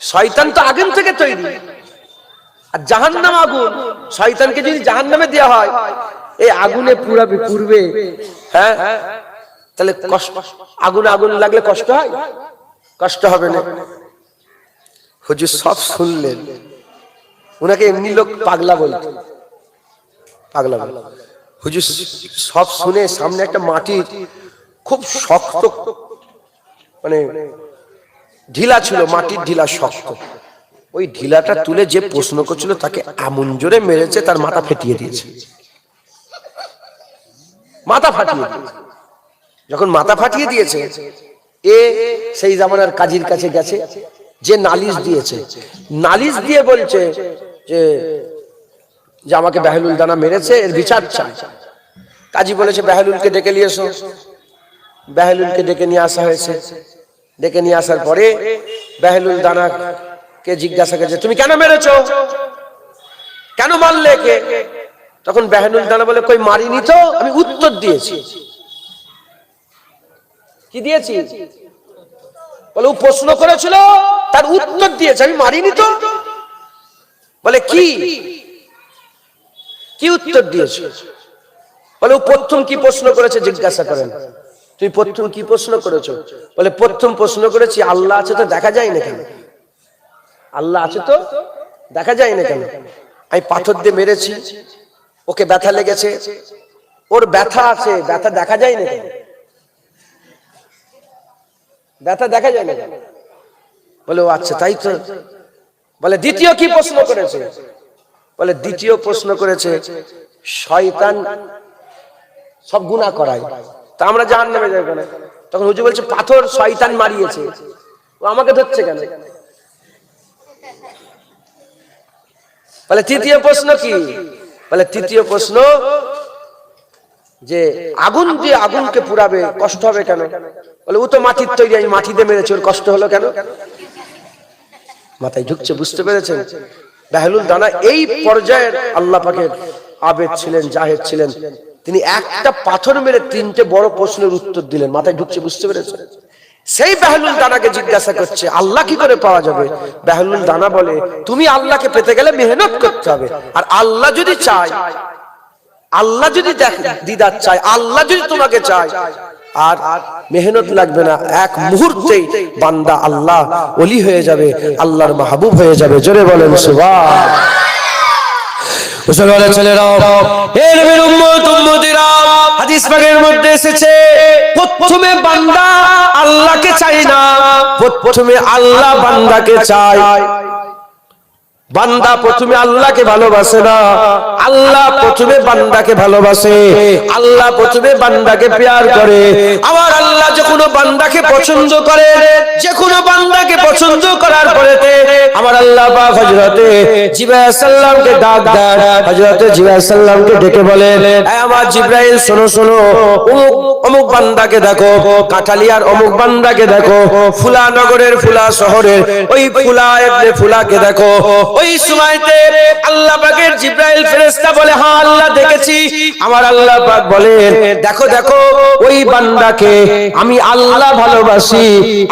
শয়তান তো আগুন থেকে তৈরি, আর জাহান্নাম আগুন, শয়তানকে যদি জাহান্নামে দেওয়া হয়, এই আগুনে পুড়বে, হ্যাঁ, তাহলে আগুন লাগলে কষ্ট হয়? কষ্ট হবে না। হুজুর সব শুনলেন, উনাকে এমনি লোক পাগলা বলতো, পাগলা। হুজুর সব শুনে সামনে একটা মাটির খুব শক্ত মানে ঢিলা ছিল, মাটির ঢিলা শক্ত, ওই ঢিলাটা তুলে যে প্রশ্ন করছিল তাকে এমন জোরে মেরেছে তার মাথা ফেটিয়ে দিয়েছে। মাথা ফাটিয়ে দিয়েছে। যখন মাথা ফাটিয়ে দিয়েছে, সেই জামানার কাজীর কাছে গেছে, যে নালিশ দিয়েছে, নালিশ দিয়ে বলছে যে আমাকে বাহলুল দানা মেরেছে, এর বিচার চাই। কাজী বলেছে বাহলুলকে ডেকে নিয়ে এসো। বাহলুলকে ডেকে নিয়ে আসা হয়েছে। ডেকে নিয়ে আসার পরে বাহলুল দানাকে জিজ্ঞাসা করেছে, তুমি কেন মেরেছো, কেন মারলে কে? তখন বাহলুল দানা বলে, কই মারিনি তো, আমি উত্তর দিয়েছি। কি দিয়েছি? বলে ও প্রশ্ন করেছিল, তার উত্তর দিয়েছে, আমি মারিনি তো। বলে কি উত্তর দিয়েছে? বলে ও প্রথম কি প্রশ্ন করেছে জিজ্ঞাসা করেন। তুই প্রথম কি প্রশ্ন করেছো? বলে প্রথম প্রশ্ন করেছি আল্লাহ আছে তো দেখা যায় না কেন? আল্লাহ আছে তো দেখা যায় না কেন? আমি পাথর দিয়ে মেরেছি, ওকে ব্যথা লেগেছে, ওর ব্যথা আছে, ব্যথা দেখা যায় না কেন? ব্যথা দেখা যায় না কেন? বলে ও আচ্ছা তাই তো। বলে দ্বিতীয় কি প্রশ্ন করেছে? বলে দ্বিতীয় প্রশ্ন করেছে শয়তান সব গুনাহ করায়, তা আমরা জাহান্নামে যাই কেন? তখন হুজুর বলছে পাথর শয়তান মারিয়েছে, ও আমাকে ধরছে কেন? বলে তৃতীয় প্রশ্ন কি? বলে তৃতীয় প্রশ্ন যে আগুন দিয়ে আগুনকে পুড়াবে, কষ্ট হবে কেন? বলে ও তো মাটির তৈরি, আমি মাটি দিয়ে মেরেছি, ওর কষ্ট হলো কেন? মাথায় ঢুকছে, বুঝতে পেরেছেন? বাহলুল দানা এই পর্যায়ের আল্লাহ পাকের আবেদ ছিলেন, জাহেদ ছিলেন। তিনি একটা পাথর মেরে 3টে বড় প্রশ্নের উত্তর দিলেন। মাথায় ঢুকছে, বুঝতে পেরেছেন? সেই বাহলুল দানাকে জিজ্ঞাসা করছে আল্লাহ কি করে পাওয়া যাবে? বাহলুল দানা বলে তুমি আল্লাহকে পেতে গেলে মেহনত করতে হবে, আর আল্লাহ যদি চায়, আল্লাহ যদি দিদার চায়, আল্লাহ যদি তোমাকে চায়, আর মেহনত লাগবে না, 1 মুহূর্তেই বান্দা আল্লাহ ওলি হয়ে যাবে, আল্লাহর মাহবুব হয়ে যাবে। জোরে বলেন সুবহানাল্লাহ। মুসলমান ছেলেরা, হে নবীর উম্মত উম্মতিরা, হাদিস পাকের মধ্যে এসেছে প্রথমে বান্দা আল্লাহকে চায় না, প্রথমে আল্লাহ বান্দাকে চায়। বান্দা প্রথমে আল্লাহকে ভালোবাসে না, আল্লাহ প্রথমে বান্দাকে ভালোবাসে। আল্লাহ প্রথমে বান্দাকে প্যার করে। আমার আল্লাহ যখন বান্দাকে পছন্দ করে, যে কোনো বান্দাকে পছন্দ করার পরেতে আমার আল্লাহ পাক হযরতে জিবরাইল সাল্লামকে ডাক দেন। হযরতে জিবরাইল সাল্লামকে ডেকে বলেন, হে আমার জিবরাইল, শোনো শোনো, অমুক বান্দাকে দেখো, কাঠালিয়ার অমুক বান্দাকে দেখো, ফুলা নগরের ফুলা শহরের ওই ফুলা ইবনে ফুলাকে দেখো, ওই সময়তে আল্লাহ পাকের জিবরাইল ফেরেশতা বলে হ্যাঁ আল্লাহ দেখেছি। আমার আল্লাহ পাক বলেন দেখো দেখো ওই বান্দাকে আমি আল্লাহ ভালোবাসি,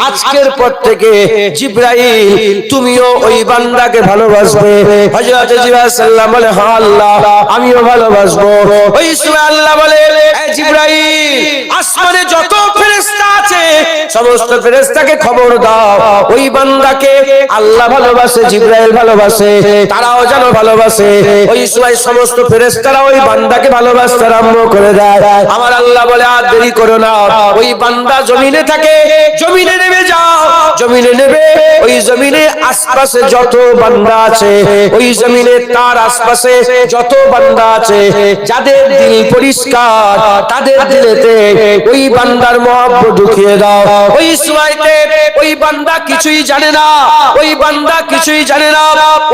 আজকের পর থেকে জিবরাইল তুমিও ওই বান্দাকে ভালোবাসবে। হযরত জিবরাইল সাল্লাল্লাহু বলে হ্যাঁ আল্লাহ আমিও ভালোবাসবো। ওই সময় আল্লাহ বলে এ জিবরাইল আসমানে যত ফেরেশতা আছে সমস্ত ফেরেশতাকে খবর দাও ওই বান্দাকে আল্লাহ ভালোবাসে, জিবরাইল ভালোবাসে, তারাও যেন ভালোবাসে। ওই সময় সমস্ত ফেরেশতারা ওই বান্দাকে ভালোবাসতে আরম্ভ করে দেয়। আমার আল্লাহ বলে আর দেরি করো না, ওই বান্দা জমিনে থাকে, জমিনে নেমে যাও, জমিনে নেবে ওই জমিনে আশপাশে যত বান্দা আছে, ওই জমিনে তার আশপাশে যত বান্দা আছে যাদের দিল পরিষ্কার তাদের দিলেতে ওই বান্দার মহব্বত ঢুকিয়ে দাও। ওই সময়তে ওই বান্দা কিছুই জানে না, ওই বান্দা কিছুই জানে না,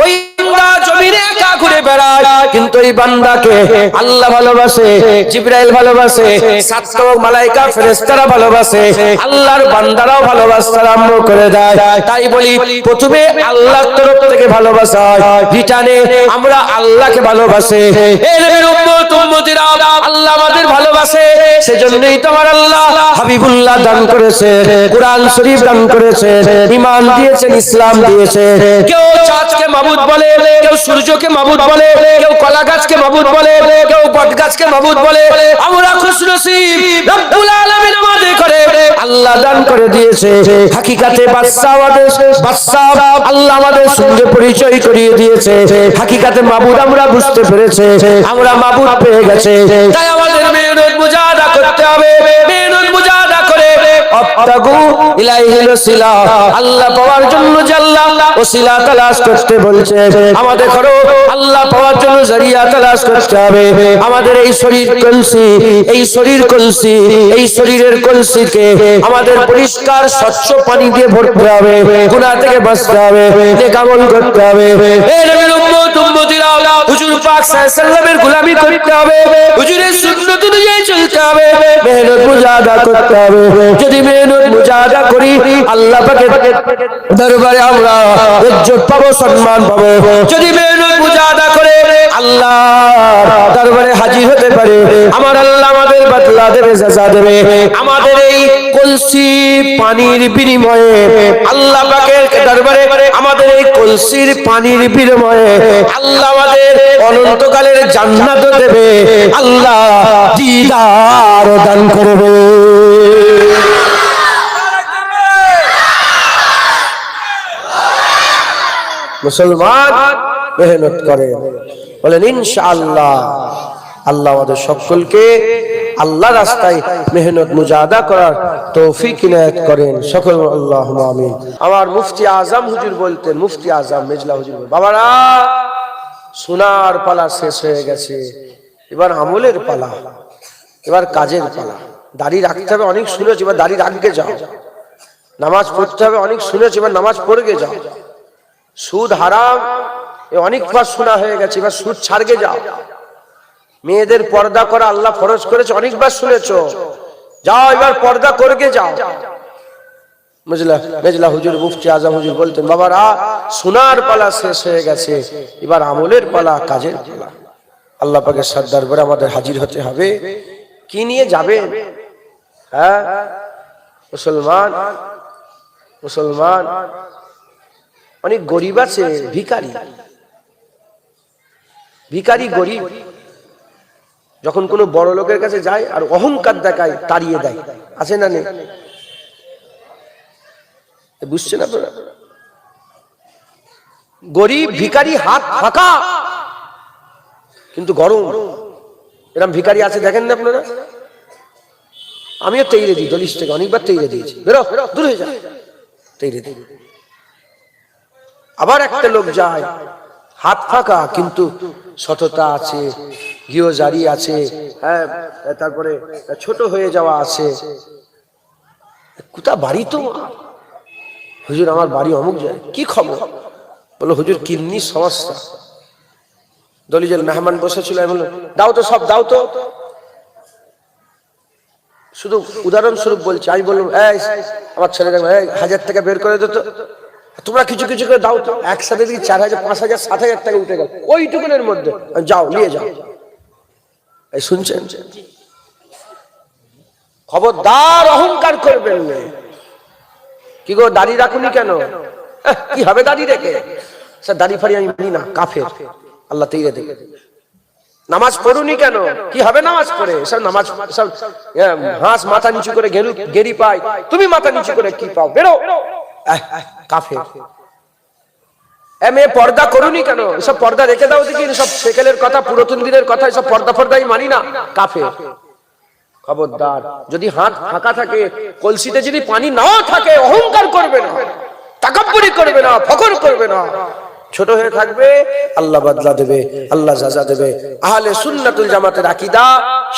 ওই বান্দা জমিনে একা ঘুরে বেড়ায়, কিন্তু ওই বান্দাকে আল্লাহ ভালোবাসে, জিবরাইল ভালোবাসে, সাত মালায়েকা ফেরেশতারা ভালোবাসে, আল্লাহর বান্দারাও ভালোবাসতে আরম্ভ করে দেয়। তাই বলি প্রথমে আল্লাহর তরফ থেকে ভালোবাসা হয়, রিটার্নে আমরা আল্লাহকে ভালোবাসি। এই নবীর উম্মত উম্মতিরা আল্লাহ আমাদের ভালোবাসে, সেজন্যই তো আমার আল্লাহ হাবিবুল্লাহ দান করেছে, কোরআন শরীফ দান করেছে, ঈমান দিয়েছেন, ইসলাম দিয়েছে। কেউ চাঁদকে মাবুদ বলে, কেউ সূর্যকে মাবুদ বলে, কেউ কলা গাছকে মাবুদ বলে, কেউ বট গাছকে মাবুদ বলে। আমরা খুশনসিব রব্বুল আলামিন আমাদের করে আল্লাহ দান করে দিয়েছে। হাকিকাতে বাদশা আমাদের বাদশা আল্লাহ আমাদের সঙ্গে পরিচয় করিয়ে দিয়েছে। হাকিকাতে মাবুদ আমরা বুঝতে পেরেছে, আমরা মাবুদ পেয়ে গেছে। তাই আমাদের মেহনত মুজাহাদা করতে হবে, মেহনত মুজাহাদা করে আবতাগু ইলাইহিল ওসিলা, আল্লাহ পাওয়ার জন্য যে আল্লাহ ওসিলা তালাশ করতে বলছে আমাদের করো, আল্লাহ পাওয়ার জন্য জরিয়া তালাশ করতে হবে। আমাদের এই শরীর কলসি, এই শরীর কলসি, এই শরীরের কলসিকে আমাদের পরিষ্কার স্বচ্ছ পানি দিয়ে ভরতে হবে, গুনাহ থেকে বাঁচতে হবে, নেক আমল করতে হবে। এই নবীর উম্মত উম্মতিরা হুজুর পাক সাল্লাল্লাহু আলাইহি ওয়াসাল্লামের গোলামি করতে হবে, হুজুরের সুন্নাত অনুযায়ী চলতে হবে, মেহনত মুজাহাদা করতে হবে। যদি মেহনত মুজাহাদা করি আল্লাহ পাকের দরবারে আমরা ইজ্জত পাবো, সম্মান পাবো। যদি মেহনত মুজাহাদা করে আল্লাহর দরবারে হাজির হতে পারে আমার আল্লাহ আমাদের বদলা দেবে, সাজা দেবে। আমাদের এই কলসি পানির বিনিময়ে আল্লাহ পাকের দরবারে আমাদের এই কলসির পানির বিনিময়ে আল্লাহ আমাদের অনন্তকালের জান্নাত দেবে, আল্লাহ দিদার দান করবে। মুসলমান মেহনত করে বলেন ইনশাআল্লাহ। আল্লাহ আমাদের সকলকে আল্লাহ রাস্তায় মেহনত মুজাহাদা করার তৌফিক ইনায়াত করেন সকল, আল্লাহুম্মা আমিন। আমার মুফতি আজম হুজুর বলতেন, মুফতি আজম মেজলা হুজুর, বাবারা সোনার পালা শেষ হয়ে গেছে, এবার আমলের পালা, এবার কাজের পালা। দাড়ি রাখতে হবে অনেক শুনেছি, এবার দাড়ি রাখবে যাও। নামাজ পড়তে হবে অনেক শুনেছি, এবার নামাজ পড়বে যাও। সুদ হারাম অনেকবার শোনা হয়ে গেছে, এবার সুদ ছাড়গে যাও। মেয়েদের পর্দা করা আল্লাহ ফরজ করেছে, অনেকবার শুনেছো, যাও এবার পর্দা করগে যাও। মেজলা হুজুর মুফতি আজম হুজুর বলতেন বাবারা সোনার পালা শেষ হয়ে গেছে, এবার আমলের পালা, কাজের পালা। আল্লাহ পাকের সরদার করে আমাদের হাজির হতে হবে। কি নিয়ে যাবে? হ্যাঁ মুসলমান, মুসলমান অনেক গরিব আছে, ভিখারি, ভিখারি গরিব। যখন কোনো বড় লোকের কাছে যায় আর অহংকার দেখায়, তাড়িয়ে দেয়, আছে না নেই? বুঝছেন আপনারা? গরিব ভিখারি হাত ফাঁকা কিন্তু গরম, এরকম ভিখারি আছে দেখেন না আপনারা? আমিও তৈরি দিই দলিশ থেকে, অনেকবার তৈরি দিয়েছি, বেরো দূর হয়ে যায়, তৈরি দিই। আবার একটা লোক যায় হাত ফাঁকা কিন্তু সততা আছে, গৃহজারি আছে, হ্যাঁ, তারপরে ছোট হয়ে যাওয়া আছে। কোথা বাড়ি তো? হুজুর আমার বাড়ি অমুক যায়। কি খবর? বলো হুজুর কিডনি সমস্যা। দলিজের মেহমান বসেছিল, আমি বললাম দাও তো, সব দাও তো। শুধু উদাহরণস্বরূপ বলছি। আমি বললাম এই আমার ছেলে 1000 টাকা বের করে দিত। তোমরা কিছু কিছু করে দাও তো, একসাথে দিকে 4,000 5,000 7,000 টাকা উঠে গেল ওইটুকুনের মধ্যে, যাও নিয়ে যাও। এই শুনছেন? খবরদার অহংকার করবেন না। কি গো দাড়ি রাখুনি কেন? কি হবে দাড়ি রেখে? স্যার দাড়ি ফাড়ি আমি মানি না, কাফের, আল্লাহ তেইরে দেবে। নামাজ পড়ুনি কেন? কি হবে নামাজ পড়ে? সব নামাজ সব হাঁস মাথা নিচু করে গেরি পায়, তুমি মাথা নিচু করে কি পাও? বেরো, কাফের। মেয়ে পর্দা করুনি কেন? সব পর্দা রেখে দাও দেখি, সব সেকেলের কথা, পুরাতন দিনের কথা, সব পর্দা ফর্দাই মানি না, কাফের। খবরদার, যদি হাত ফাঁকা থাকে, কলসিতে যদি পানি নাও থাকে, অহংকার করবে না, তাকাব্বুরি করবে না, ফখর করবে না, ছোট হয়ে থাকবে, আল্লাহ বদলা দেবে, আল্লাহ সাজা দেবে। আহলে সুন্নাতুল জামাতের আকীদা,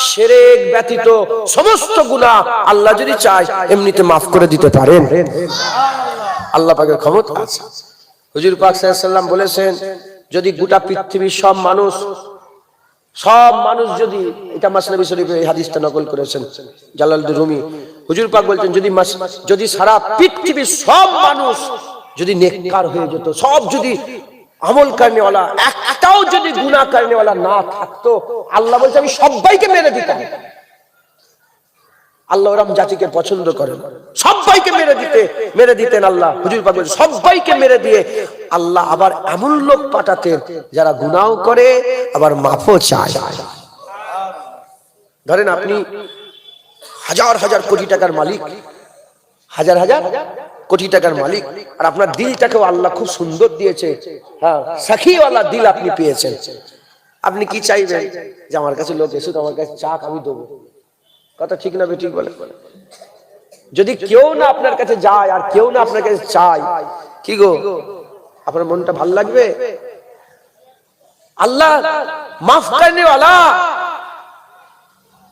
শিরক ব্যতীত সমস্ত গুনাহ আল্লাহ যদি চায় এমনিতে মাফ করে দিতে পারেন। আল্লাহ পাকের ক্ষমতা আছে। হুজুর পাক সাল্লাল্লাহু আলাইহি ওয়াসাল্লাম বলেছেন, যদি গোটা পৃথিবীর সব মানুষ যদি, এটা মাসনাবী শরীফে এই হাদিসটা নকল করেছেন জালালউদ্দিন রুমি, হুজুর পাক বলছেন, যদি সারা পৃথিবীর সব মানুষ যদি নেককার হয়ে যেত, সব যদি আমল করনেওয়ালা, একটাও যদি গুনাহ করনেওয়ালা না থাকতো, আল্লাহ বলছে আমি সবাইকে মেরে দিতাম। আল্লাহ ওরকম জাতিকে পছন্দ করেন, সবাইকে মেরে দিতেন আল্লাহ। হুজুর পাক বলেন সবাইকে মেরে দিয়ে আল্লাহ আবার এমন লোক পাঠাতেন যারা গুনাহ করে আবার মাফও চায়। ধরেন আপনি হাজার হাজার কোটি টাকার মালিক, হাজার হাজার কোটি টাকার মালিক, আর আপনার দিলটাকেও আল্লাহ খুব সুন্দর দিয়েছে, হ্যাঁ, সাখিওয়ালা দিল আপনি পেয়েছেন। আপনি কি চাইবেন? যে আমার কাছে লোক এসে আমার কাছে চাক, আমি দেবো। কথা ঠিক না বেঠিক বলে? যদি কেউ না আপনার কাছে যায় আর কেউ না আপনার কাছে চায়, কি গো আপনার মনটা ভালো লাগবে? আল্লাহ মাফ করনে ওয়ালা,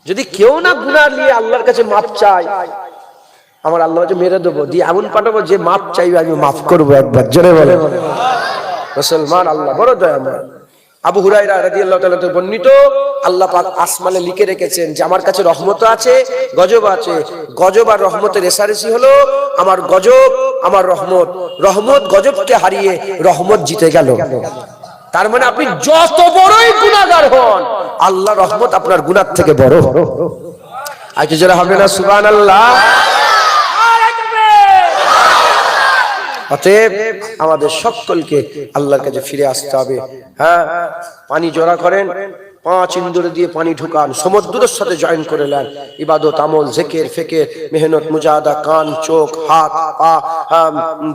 যদি কেউ না গুনাহ নিয়ে আল্লাহর কাছে মাফ চায়, আমার আল্লাহ যে মেরে দেবো, দিয়ে এমন পাঠাবো যে মাফ চাইবে আমি মাফ করবো একবার, জোরে বলে মুসলমান। আল্লাহ বড় দয়াময়। আবু হুরায়রা রাদিয়াল্লাহু তাআলা বর্ণিত, আল্লাহ পাক আসমানে লিখে রেখেছেন যে আমার কাছে রহমত আছে, গজব আছে। গজব আর রহমতের রেষারেষি হলো আমার গজব, আমার রহমত। রহমত গজবকে হারিয়ে রহমত জিতে গেল। তার মানে আপনি যত বড়ই গুনাহগার হন, আল্লাহ রহমত আপনার গুনাহ থেকে বড়। আজকে যারা হবে না সুবহানাল্লাহ। অতএব আমাদের সকলকে আল্লাহর কাছে ফিরে আসতে হবে। হ্যাঁ, পানি জোড়া করেন, 5 ইন্দুরে দিয়ে পানি ঢুকান, সমুদ্রের সাথে জয়েন করে নেন। ইবাদত, আমল, জিকির, ফিকির, মেহনত, মুজাহাদা, কান, চোখ, হাত, পা,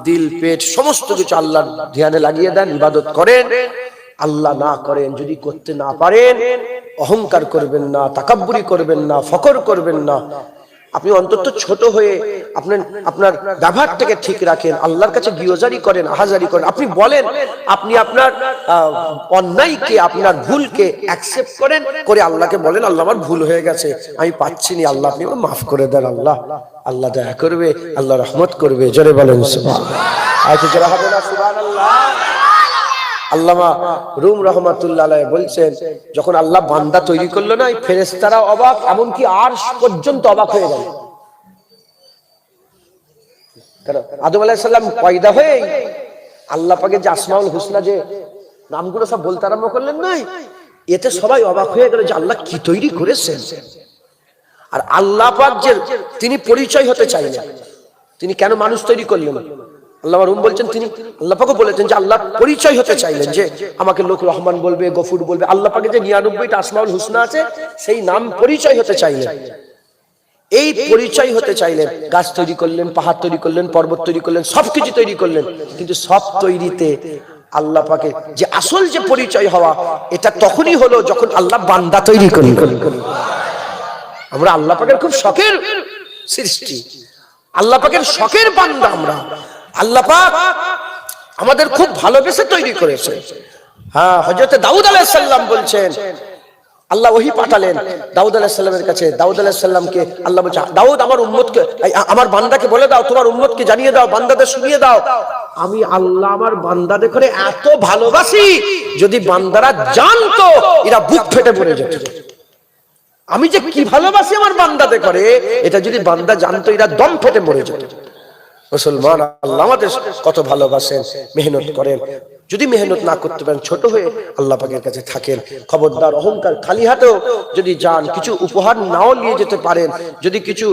দিল, পেট সমস্ত কিছু আল্লাহর ধ্যানে লাগিয়ে দেন, ইবাদত করেন। আল্লাহ না করেন, যদি করতে না পারেন, অহংকার করবেন না, তাকাব্বুরি করবেন না, ফখর করবেন না। আপনি অন্তত ছোট হয়ে আপনার ব্যবহারটাকে ঠিক রাখেন, আল্লাহর কাছে গিয়োজারি করেন, আহাজারি করেন। আপনি বলেন, আপনি আপনার অন্যায়কে, আপনার ভুলকে অ্যাকসেপ্ট করেন, করে আল্লাহকে বলেন আল্লাহ আমার ভুল হয়ে গেছে, আমি পাচ্ছি না, আল্লাহ আপনি মাফ করে দেন। আল্লাহ দয়া করবে, আল্লাহ রহমত করবে। জোরে বলেন সুবহানাল্লাহ। আচ্ছা যারা হবে না সুবহানাল্লাহ। আল্লামা রুম রাহমাতুল্লাহ আলাইহি বলছেন, যখন আল্লাহ বান্দা তৈরি করলো না, ফেরেশতারা অবাক, এমনকি আরশ পর্যন্ত অবাক হয়ে গেল। কারণ আদম আলাইহিস সালাম পয়দা হয়ে আল্লাহ পাকের যে আসমাউল হুসনা যে নামগুলো সব বলতে আরম্ভ করলেন না, এতে সবাই অবাক হয়ে গেল যে আল্লাহ কি তৈরি করেছেন। আর আল্লাহ পাক যে তিনি পরিচয় হতে চাইলেন, তিনি কেন মানুষ তৈরি করলেন? আল্লাহ রুম বলছেন, তিনি আল্লাহ পাকও বলেছেন যে আল্লাহ পরিচয় হতে চাইলেন, যে আমাকে লোক রহমান বলবে, গফুর বলবে। আল্লাহ পাকের যে 99টা আসমাউল হুসনা আছে, সেই নাম পরিচয় হতে চাইলেন। এই পরিচয় হতে চাইলেন, গাছ তৈরি করলেন, পাহাড় তৈরি করলেন, পর্বত তৈরি করলেন, সবকিছু তৈরি করলেন। কিন্তু সব তৈরিতে আল্লাহ পাকে যে আসল যে পরিচয় হওয়া, এটা তখনই হলো যখন আল্লাহ বান্দা তৈরি করলেন। আমরা আল্লাহ পাকের খুব শখের সৃষ্টি, আল্লাহ পাকের শখের বান্দা আমরা। আল্লাহ পাক আমাদের খুব ভালোবেসে তৈরি করেছে। হ্যাঁ, হযরত দাউদ আলাইহিস সালাম বলছেন, আল্লাহ ওহী পাঠালেন দাউদ আলাইহিস সালামের কাছে। দাউদ আলাইহিস সালামকে আল্লাহ বলছে, দাউদ আমার উম্মতকে, আমার বান্দাকে বলে দাও, তোমার উম্মতকে জানিয়ে দাও, বান্দাদের শুনিয়ে দাও, আমি আল্লাহ আমার বান্দাদের করে এত ভালোবাসি, যদি বান্দারা জানতো এরা বুক ফেটে পড়ে যেত। আমি যে কি ভালোবাসি আমার বান্দাদের করে, এটা যদি বান্দা জানতো এরা দম ফেটে মরে যেত। মুসলমান, আল্লাহ আমাদের কত ভালোবাসেন, মেহনত করেন। যদি মেহনত না করতে পারেন, ছোট হয়ে আল্লাহ পাকের কাছে থাকেন। খবরদার অহংকার, খালি হাতেও যদি যান, কিছু উপহার নাও নিয়ে যেতে পারেন, যদি কিছু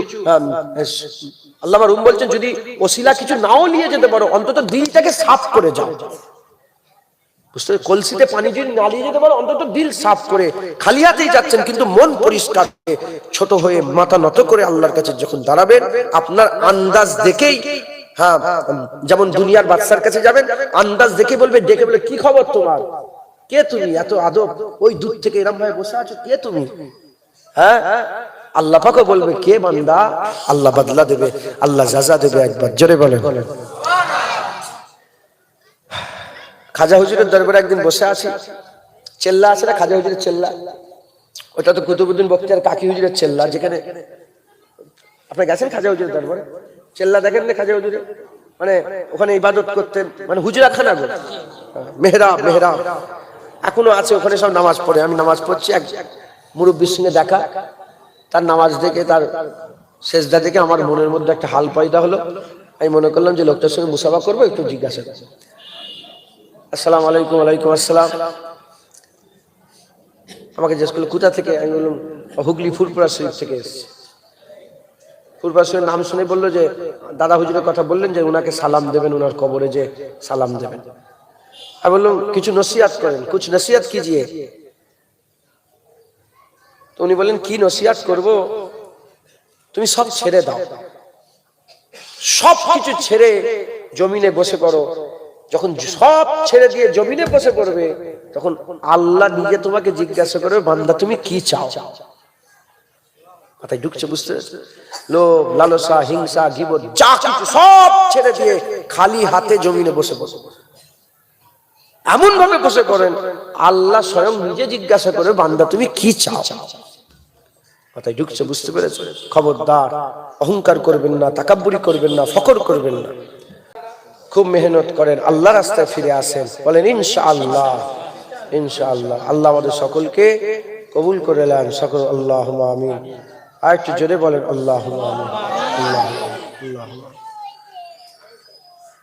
আল্লামা রুম বলছেন, যদি ওসিলা কিছু নাও নিয়ে যেতে পারো, অন্তত দিলটাকে সাফ করে যাও। বুঝতে, কলসিতে পানি যদি না নিয়ে যেতে পারো, অন্তত দিল সাফ করে, খালি হাতেই যাচ্ছেন কিন্তু মন পরিষ্কার, ছোট হয়ে মাথা নত করে আল্লাহর কাছে যখন দাঁড়াবেন, আপনার আন্দাজ দেখেই, হ্যাঁ, যেমন দুনিয়ার বাদশার কাছে যাবেন, আন্দাজ দেখে বলবে, ডেকে বলে, কি খবর তোমার, কে তুমি, এত আদব, ওই দূর থেকে এরম ভাবে বসে আছো, কে তুমি? হ্যাঁ, আল্লাহ পাকও বলবে, কে বান্দা? আল্লাহ বদলা দেবে, আল্লাহ জাযা দেবে। একবার জোরে বলেন। খাজা হুজুরের দরবারে একদিন বসে আছি, চেল্লা আছে না খাজা হুজুরের চেল্লা, ওটা তো কুতুবউদ্দিন বখতিয়ার কাকি হুজুরের চেল্লা, যেখানে আপনি গেছেন খাজা হুজুরের দরবারে, চেল্লা দেখেন না খাজা হুজুরে, মানে ওখানে ইবাদত করতেন, মানে হুজুরাখানা, মেহরাব, মেহরাব এখনো আছে, ওখানে সব নামাজ পড়ে। আমি নামাজ পড়ছি, এক মুরব্বির সঙ্গে দেখা, তার নামাজ দেখে, তার সেজদা দেখে আমার মনের মধ্যে একটা হাল পয়দা হলো। আমি মনে করলাম যে লোকটার সঙ্গে মুসাফা করবো, একটু জিজ্ঞাসা। আসসালামু আলাইকুম। ওয়ালাইকুম আসসালাম। আমাকে জিজ্ঞেস করলো কোথা থেকে, আমি বললাম হুগলি ফুরপুরা শরীফ থেকে এসেছি। ফুরপুরা শরীফের নাম শুনে বললো যে দাদা হুজুরের কথা বললেন যে উনাকে সালাম দেবেন, উনার কবরে যে সালাম দেবেন। আমি বললাম কিছু নসিহত করেন, কুছ নসিহত কিজিয়ে। তো উনি বললেন, কি নসিহত করব, তুমি সব ছেড়ে দাও, সব কিছু ছেড়ে জমিনে বসে পড়ো। যখন সব ছেড়ে দিয়ে জমিনে বসে পড়বে, তখন আল্লাহ নিজে তোমাকে জিজ্ঞাসা করবে, বান্দা তুমি কি চাও? কথায় ঢুকছে, বুঝতে? লোভ, লালসা, হিংসা, গীবত, যা কিছু সব ছেড়ে দিয়ে খালি হাতে জমিনে বসে বসে এমন ভাবে বসে করেন, আল্লাহ স্বয়ং নিজে জিজ্ঞাসা করে, বান্দা তুমি কি চাও? কথায় ঢুকছে, বুঝতে পেরেছো? খবরদার অহংকার করবেন না, তাকাব্বুরি করবেন না, ফখর করবেন না। খুব মেহনত করেন, আল্লাহ রাস্তায় ফিরে আসেন, বলেন ইনশাআল্লাহ, ইনশাআল্লাহ। আল্লাহ আমাদের সকলকে কবুল করে নেন, সকল আল্লাহুম্মা আমিন। আর একটু জোরে বলেন আল্লাহুম্মা আমিন। আল্লাহ, আল্লাহ।